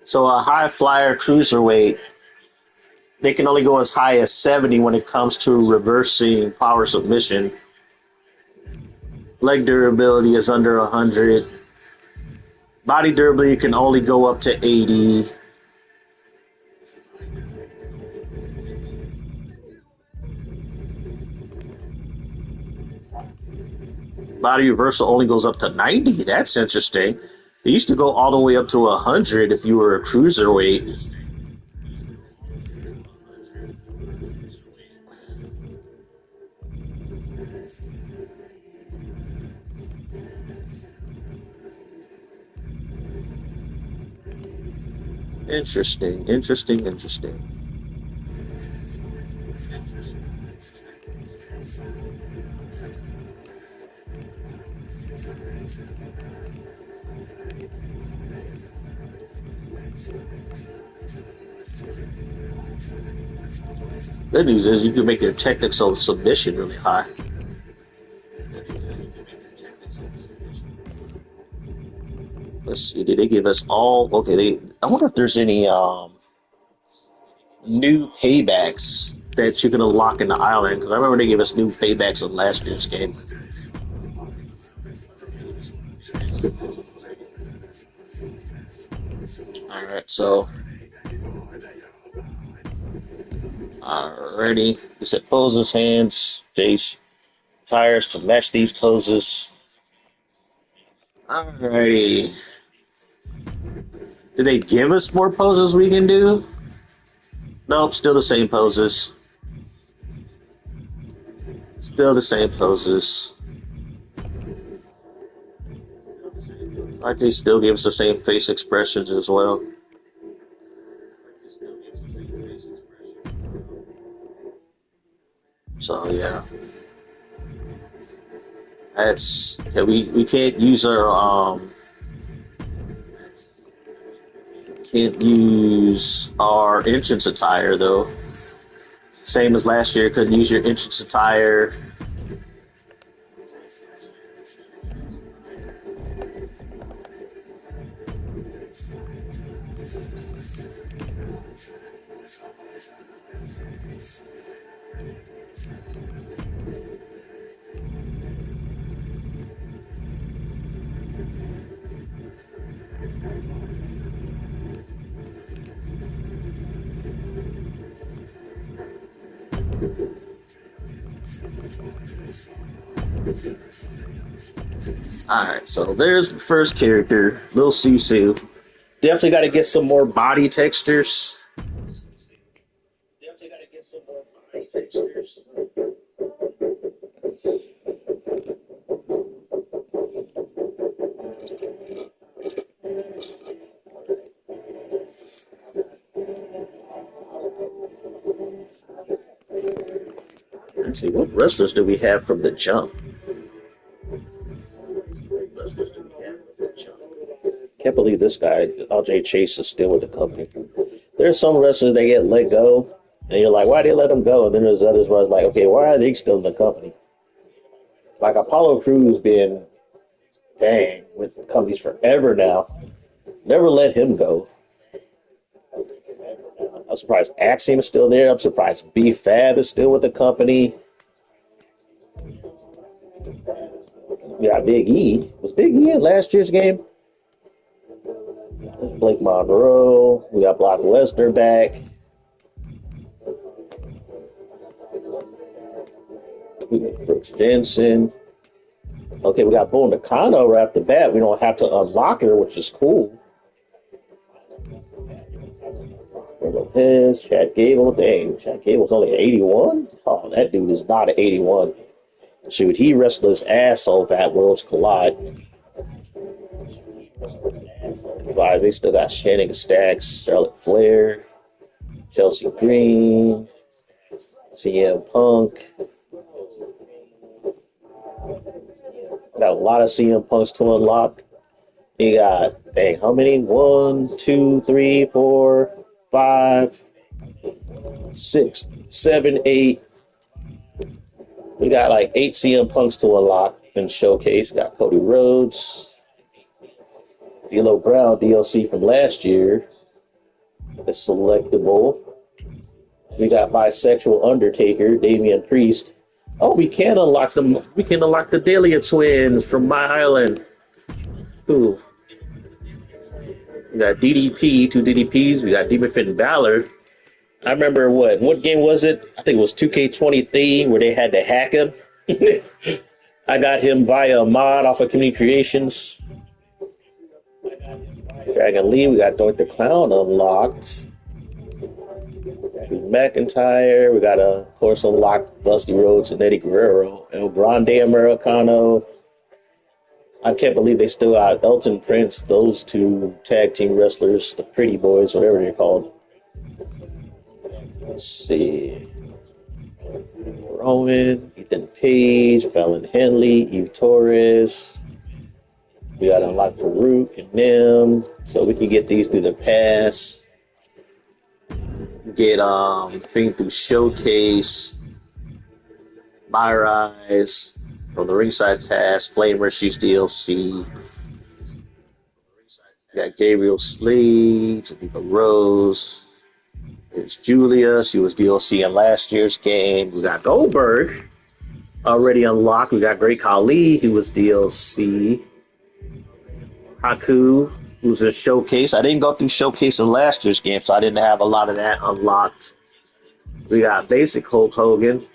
So a high flyer cruiserweight, they can only go as high as 70 when it comes to reversing power submission. Leg durability is under 100. Body durability can only go up to 80. Body reversal only goes up to 90. That's interesting. It used to go all the way up to 100 if you were a cruiserweight. Interesting, interesting, interesting. Good news is you can make their technical submission really high. Let's see. Did they give us all? Okay. I wonder if there's any new paybacks that you can unlock in the island because I remember they gave us new paybacks in last year's game. All right. So already, you said poses, hands, face, tires to match these poses. Alrighty. Did they give us more poses we can do? Nope, still the same poses. Still the same poses. Like they still give us the same face expressions as well. So yeah. That's yeah, we can't use our can't use our entrance attire though. Same as last year, couldn't use your entrance attire. Alright, so there's the first character, Lil Sisu. Definitely got to get some more body textures. Let's see, what wrestlers do we have from the jump? Can't believe this guy, LJ Chase, is still with the company. There's some wrestlers they get let go, and you're like, why did they let them go? And then there's others where it's like, okay, why are they still in the company? Like Apollo Crews been, dang, with companies forever now. Never let him go. I'm surprised Axiom is still there. I'm surprised B-Fab is still with the company. We got Big E. Was Big E in last year's game? Blake Monroe. We got Brock Lesnar back. We got Brooks Jensen. Okay, we got Bull Nakano right off the bat. We don't have to unlock her, which is cool. Lopez, Chad Gable. Dang, Chad Gable's only 81? Oh, that dude is not an 81. Shoot, he wrestled his ass off at Worlds Collide. They still got Shannon Stacks, Charlotte Flair, Chelsea Green, CM Punk. Got a lot of CM Punks to unlock. You got, dang, how many? 1, 2, 3, 4, 5, 6, 7, 8. We got like 8 CM Punks to unlock and showcase. Got Cody Rhodes, D'Lo Brown DLC from last year. It's selectable. We got Bisexual Undertaker, Damian Priest. Oh, we can unlock them. We can unlock the Delia twins from My Island. Ooh. We got DDP, 2 DDPs. We got Demon Finn Balor. I remember what game was it? I think it was 2K23 where they had to hack him. I got him via a mod off of Community Creations. Dragon Lee, we got Doink the Clown unlocked. Drew McIntyre, we got of course unlocked Dusty Rhodes and Eddie Guerrero. El Grande Americano. I can't believe they still got Elton Prince, those 2 tag team wrestlers, the Pretty Boys, whatever they're called. Let's see. Roman, Ethan Page, Fallon Henley, Eve Torres. We got to unlock Farouk and them, so we can get these through the pass. Get thing through showcase. My Rise from the ringside pass. Flamer, she's DLC. We got Gabriel Slade, Janika Rose. There's Julia. She was DLC in last year's game. We got Goldberg already unlocked. We got Great Khali, who was DLC. Haku, who's a showcase. I didn't go through showcase in last year's game, so I didn't have a lot of that unlocked. We got basic Hulk Hogan.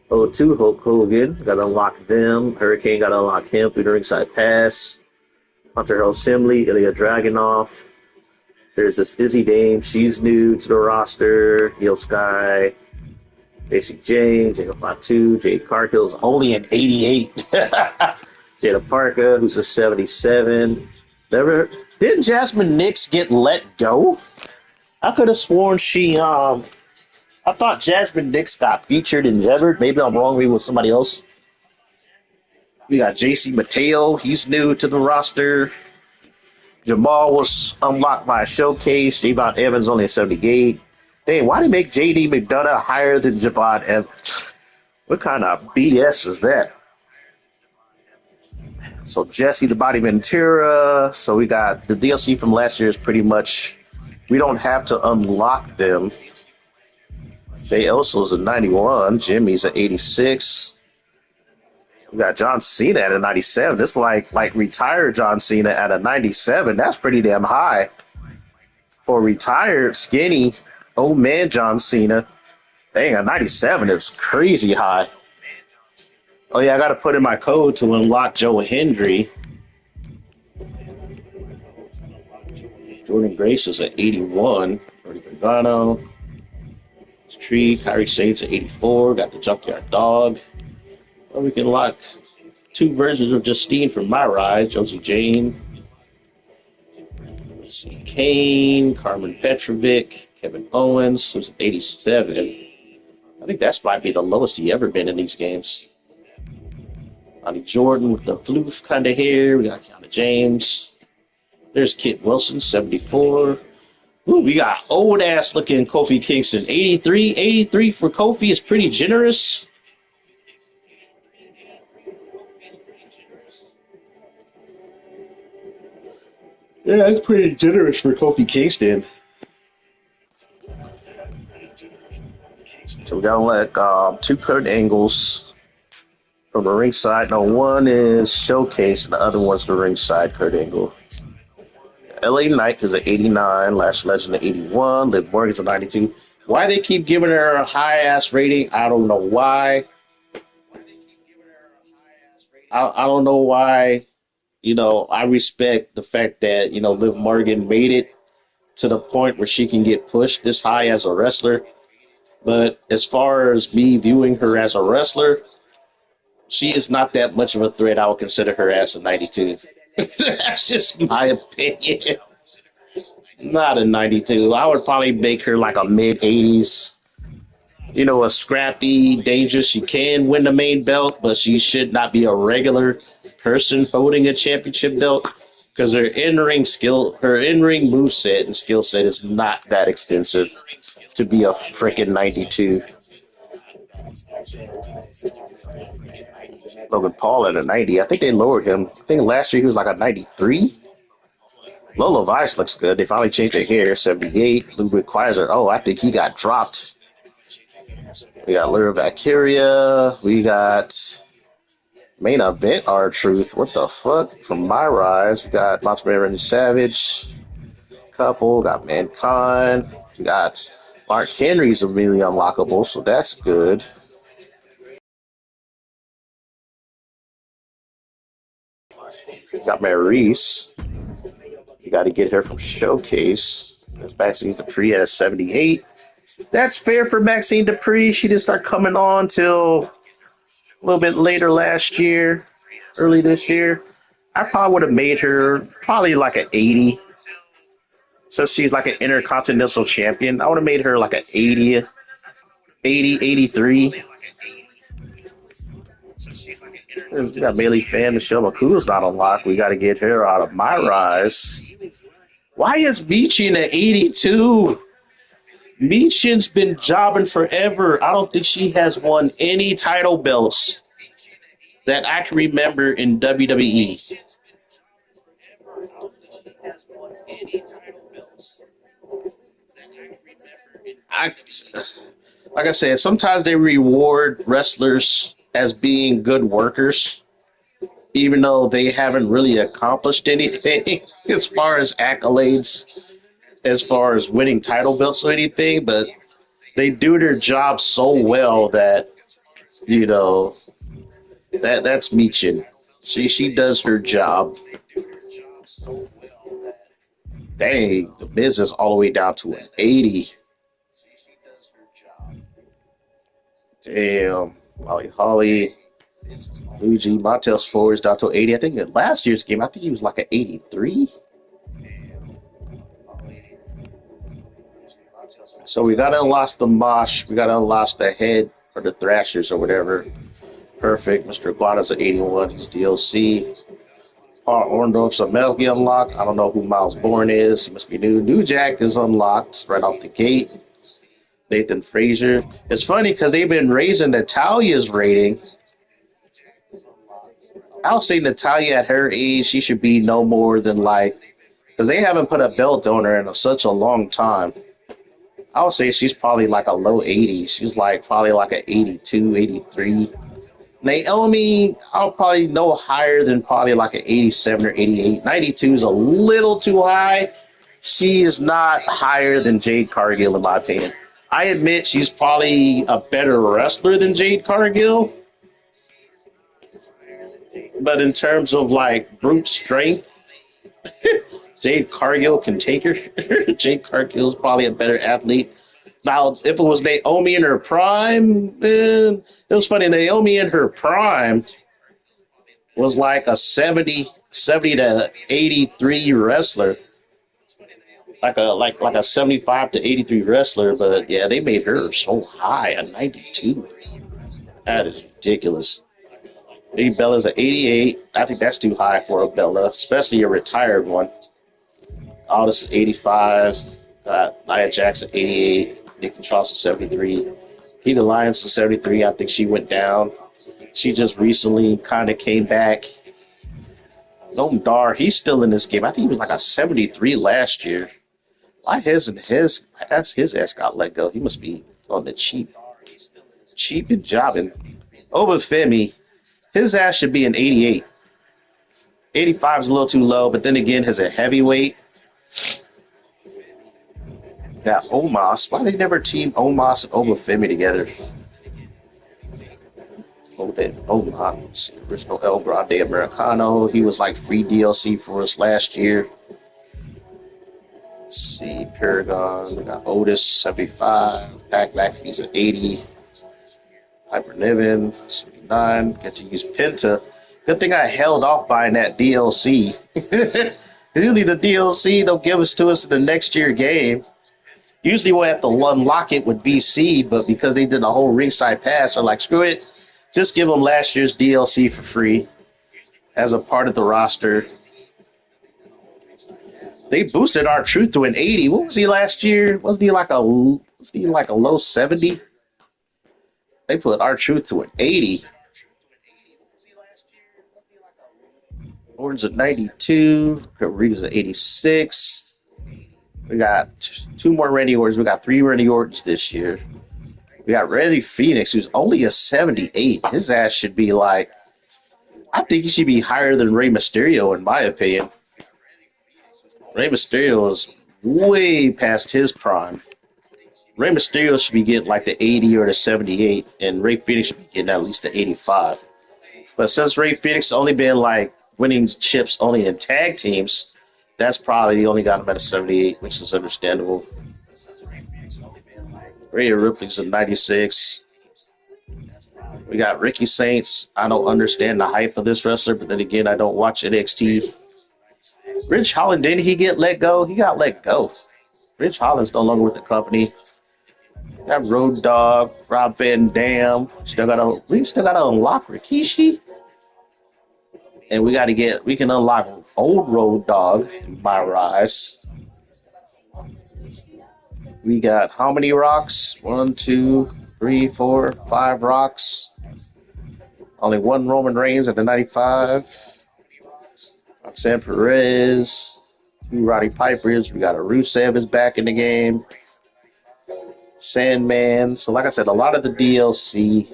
O2 Hulk Hogan. Got to unlock them. Hurricane got to unlock him through the ringside pass. Hunter Hearst Helmsley, Ilya Dragunov. There's this Izzy Dame. She's new to the roster. Neil Sky. Basic Jane. Jacob Fatu. Jade Cargill's only an 88. Jada Parker, who's a 77. Didn't Jasmine Nix get let go? I could have sworn she I thought Jasmine Nix got featured in Jeopardy. Maybe I'm wrong. Maybe it was somebody else. We got JC Mateo. He's new to the roster. Jamal was unlocked by a showcase. Javon Evans only a 78. Dang, why did they make JD McDonough higher than Javon Evans? What kind of BS is that? So Jesse the Body Ventura. So we got the DLC from last year is pretty much, we don't have to unlock them. Jay Uso's a 91. Jimmy's a 86. We got John Cena at a 97. This is like retired John Cena at a 97. That's pretty damn high for retired skinny old man John Cena. Dang, a 97 is crazy high. Oh yeah, I got to put in my code to unlock Joe Hendry. Jordan Grace is at 81. Rudy Pagano. Tree. Kyrie Saints at 84. Got the Junkyard Dog. Well, we can lock two versions of Justine from My Rise. Josie Jane. Let's see. Kane. Carmen Petrovic. Kevin Owens, who's at 87. I think that's might be the lowest he ever been in these games. Lonnie Jordan with the floof kind of hair. We got Keanu James. There's Kit Wilson, 74. Ooh, we got old-ass looking Kofi Kingston, 83. 83 for Kofi is pretty generous. Yeah, that's pretty generous for Kofi Kingston. So we got like two Kurt Angles from the ringside. No, one is Showcase, and the other one's the ringside Kurt Angle. LA Knight is at 89, Lash Legend at 81, Liv Morgan's at 92. Why they keep giving her a high-ass rating, I don't know why. I don't know why. You know, I respect the fact that, you know, Liv Morgan made it to the point where she can get pushed this high as a wrestler. But as far as me viewing her as a wrestler, she is not that much of a threat. I would consider her as a 92. That's just my opinion. Not a 92. I would probably make her like a mid 80s. You know, a scrappy, dangerous. She can win the main belt, but she should not be a regular person holding a championship belt because her in-ring moveset and skill set is not that extensive to be a freaking 92. Logan Paul at a 90. I think they lowered him. I think last year he was like a 93. Lolo Vice looks good. They finally changed their hair. 78. Ludwig Kaiser. Oh, I think he got dropped. We got Lyra Valkyria. We got main event R-Truth. What the fuck? From My Rise. We got Monster Randy Savage. Couple. Got Mankind. We got Mark Henry's immediately unlockable, so that's good. We got Maryse. You got to get her from Showcase. There's Maxine Dupree at 78. That's fair for Maxine Dupree. She didn't start coming on till a little bit later last year, early this year. I probably would have made her probably like an 80. Since she's like an intercontinental champion, I would have made her like an 80, 83. We got Bailey Fan, Michelle McCool's not unlocked. We got to get her out of My Rise. Why is Meechin at 82? Meechin's been jobbing forever. I don't think she has won any title belts that I can remember in WWE. I, like I said, sometimes they reward wrestlers as being good workers, even though they haven't really accomplished anything as far as accolades, as far as winning title belts or anything. But they do their job so well that, you know, that's Meechin. She does her job. Dang, the Miz is all the way down to an 80. Damn, Molly Holly, Luigi Montez Ford is down to 80. I think in last year's game, I think he was like an 83. So we gotta unlock the Mosh. We gotta unlock the head or the Thrashers or whatever. Perfect. Mr. Iguana's an 81. He's DLC. Paul Orndorff's a Metal Gear unlocked. I don't know who Miles Bourne is. He must be new. New Jack is unlocked right off the gate. Nathan Frazier. It's funny because they've been raising Natalia's rating. I'll say Natalia at her age, she should be no more than like, because they haven't put a belt on her in such a long time. I would say she's probably like a low 80s. She's like probably like an 82, 83. Naomi, I'll probably no higher than probably like an 87 or 88. 92 is a little too high. She is not higher than Jade Cargill, in my opinion. I admit she's probably a better wrestler than Jade Cargill, but in terms of like brute strength, Jade Cargill can take her. Jade Cargill is probably a better athlete. Now, if it was Naomi in her prime, it was funny. Naomi in her prime was like a 70 to 83 wrestler, like a 75 to 83 wrestler. But yeah, they made her so high, a 92. That is ridiculous. Big Bella's an 88. I think that's too high for a Bella, especially a retired one. Aldis is 85. Nia Jackson 88. Nikki Charleston 73. Keita Lyons is 73. I think she went down. She just recently kind of came back. Noam Dar, he's still in this game. I think he was like a 73 last year. Why hasn't his ass got let go? He must be on the cheap. Cheap and jobbing. Obafemi, his ass should be an 88. 85 is a little too low, but then again, has a heavyweight. Got Omos. Why they never team Omos and Obafemi together? Omos, original El Grande Americano. He was like free DLC for us last year. Let's see, Paragon. We got Otis, 75. Pac McAfee's at 80. Hyper Niven, 79. Get to use Penta. Good thing I held off buying that DLC. Usually the DLC they'll give us to us in the next year game. Usually we'll have to unlock it with BC, but because they did the whole ringside pass, they're like, screw it. Just give them last year's DLC for free as a part of the roster. They boosted R-Truth to an 80. What was he last year? Was he like a low 70? They put R-Truth to an 80. Orton's at 92. Reeves at 86. We got two more Randy Ortons. We got 3 Randy Ortons this year. We got Randy Phoenix, who's only a 78. His ass should be like, I think he should be higher than Rey Mysterio, in my opinion. Rey Mysterio is way past his prime. Rey Mysterio should be getting like the 80 or the 78, and Rey Phoenix should be getting at least the 85. But since Rey Phoenix has only been like winning chips only in tag teams, that's probably the only got him at a 78, which is understandable. Rhea Ripley's a 96. We got Ricky Saints. I don't understand the hype of this wrestler, but then again, I don't watch NXT. Rich Holland, didn't he get let go? He got let go. Rich Holland's no longer with the company. Got Road Dogg, Rob Van Dam. We still gotta unlock Rikishi. And we can unlock old Road Dogg by Rise. We got how many rocks? 1, 2, 3, 4, 5 rocks. Only one Roman Reigns at the 95. Roxanne Perez. 2 Roddy Pipers. We got a Rusev is back in the game. Sandman. So like I said, a lot of the DLC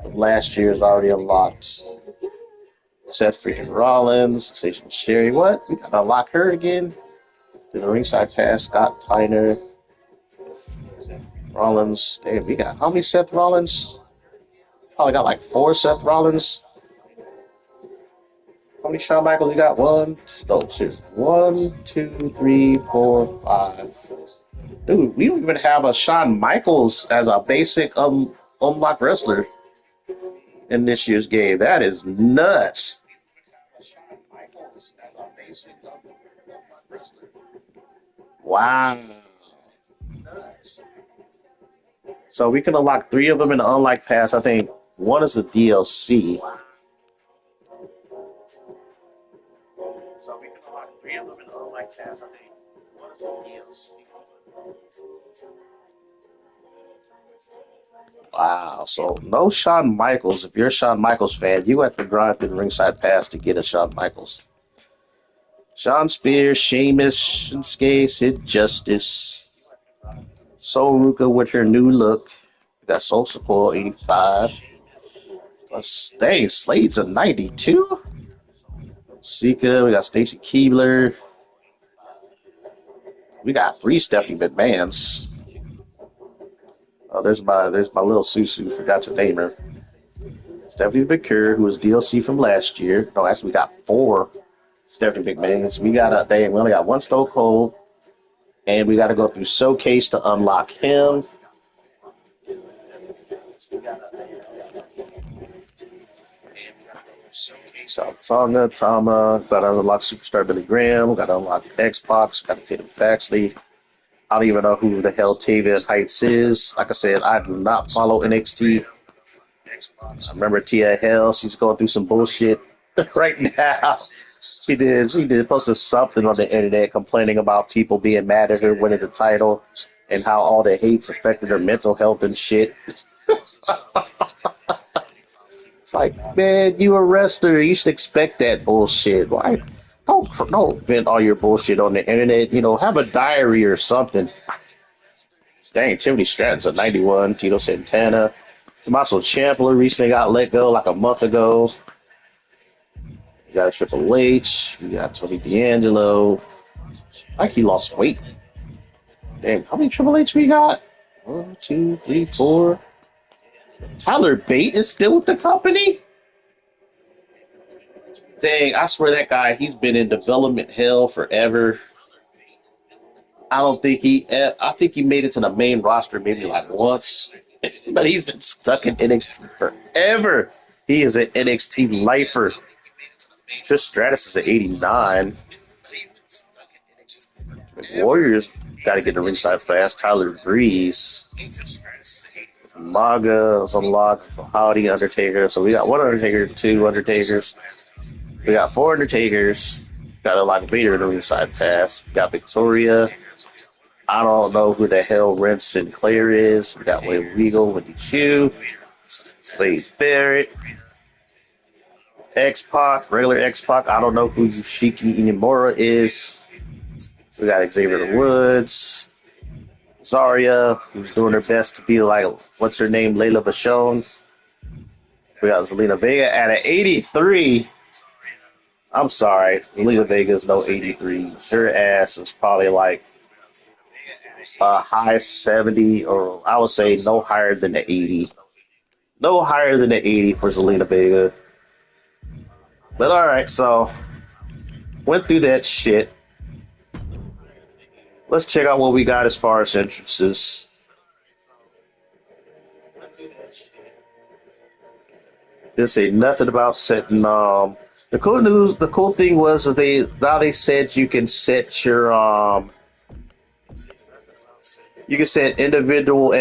of last year is already unlocked. Seth freaking Rollins. Sensational Sherry. What? We gotta unlock her again? The ringside pass, Scott Tyner, Rollins. Damn, we got how many Seth Rollins? Probably got like 4 Seth Rollins. How many Shawn Michaels we got? 1, 2, 3, 4, 5. Dude, we don't even have a Shawn Michaels as a basic unlocked wrestler in this year's game. That is nuts. Wow. So we can unlock 3 of them in the unlock pass. I think One is a DLC. Wow, so no Shawn Michaels. If you're a Shawn Michaels fan, you have to grind through the ringside pass to get a Shawn Michaels. Sean Spears, Sheamus, Shinsuke, Sid Justice, Soul Ruka with her new look. We got Soul Support 85. Dang, Slade's a 92. Sika, we got Stacy Keebler. We got 3 Stephanie McMahons. Oh, there's my little Susu. Forgot to name her. Stephanie McCure, who was DLC from last year. No, actually, we got 4 Stephanie McMahons. We only got 1 Stone Cold, and we got to go through Showcase to unlock him. So Tama, got to unlock Superstar Billy Graham, got to unlock Xbox, got to Tatum Paxley. I don't even know who the hell Tavian Heights is. Like I said, I do not follow NXT. I remember Tia Hell, she's going through some bullshit right now. She posted something on the internet complaining about people being mad at her winning the title and how all the hates affected her mental health and shit. It's like, man, you a wrestler. You should expect that bullshit. Why? Don't vent all your bullshit on the internet. You know, have a diary or something. Dang, Timothy Stratton's a 91. Tito Santana. Tommaso Ciampa recently got let go like a month ago. We got a Triple H. We got Tony D'Angelo. Like he lost weight. Damn, how many Triple H we got? 1, 2, 3, 4. Tyler Bate is still with the company? Dang, I swear that guy, he's been in development hell forever. I think he made it to the main roster maybe like once. But he's been stuck in NXT forever. He is an NXT lifer. Trish Stratus is an 89. Warriors got to get the ringside fast. Tyler Breeze. Maga is unlocked. Howdy Undertaker. So we got 1 Undertaker, 2 Undertakers. We got 4 Undertakers. Got a lot of Vader in the ringside pass. We got Victoria. I don't know who the hell Ren Sinclair is. We got Wade Regal, Wendy Chu, Wade Barrett, X-Pac, regular X-Pac. I don't know who Yushiki Inamura is. We got Xavier Woods, Zarya, who's doing her best to be like, what's her name, Layla Vachon. We got Zelina Vega at an 83. I'm sorry, Zelina Vega's no 83. Her ass is probably like high 70, or I would say no higher than the 80. No higher than the 80 for Zelina Vega. But all right, so went through that shit. Let's check out what we got as far as entrances. Didn't say nothing about setting. The cool thing was that they said you can set your you can set individual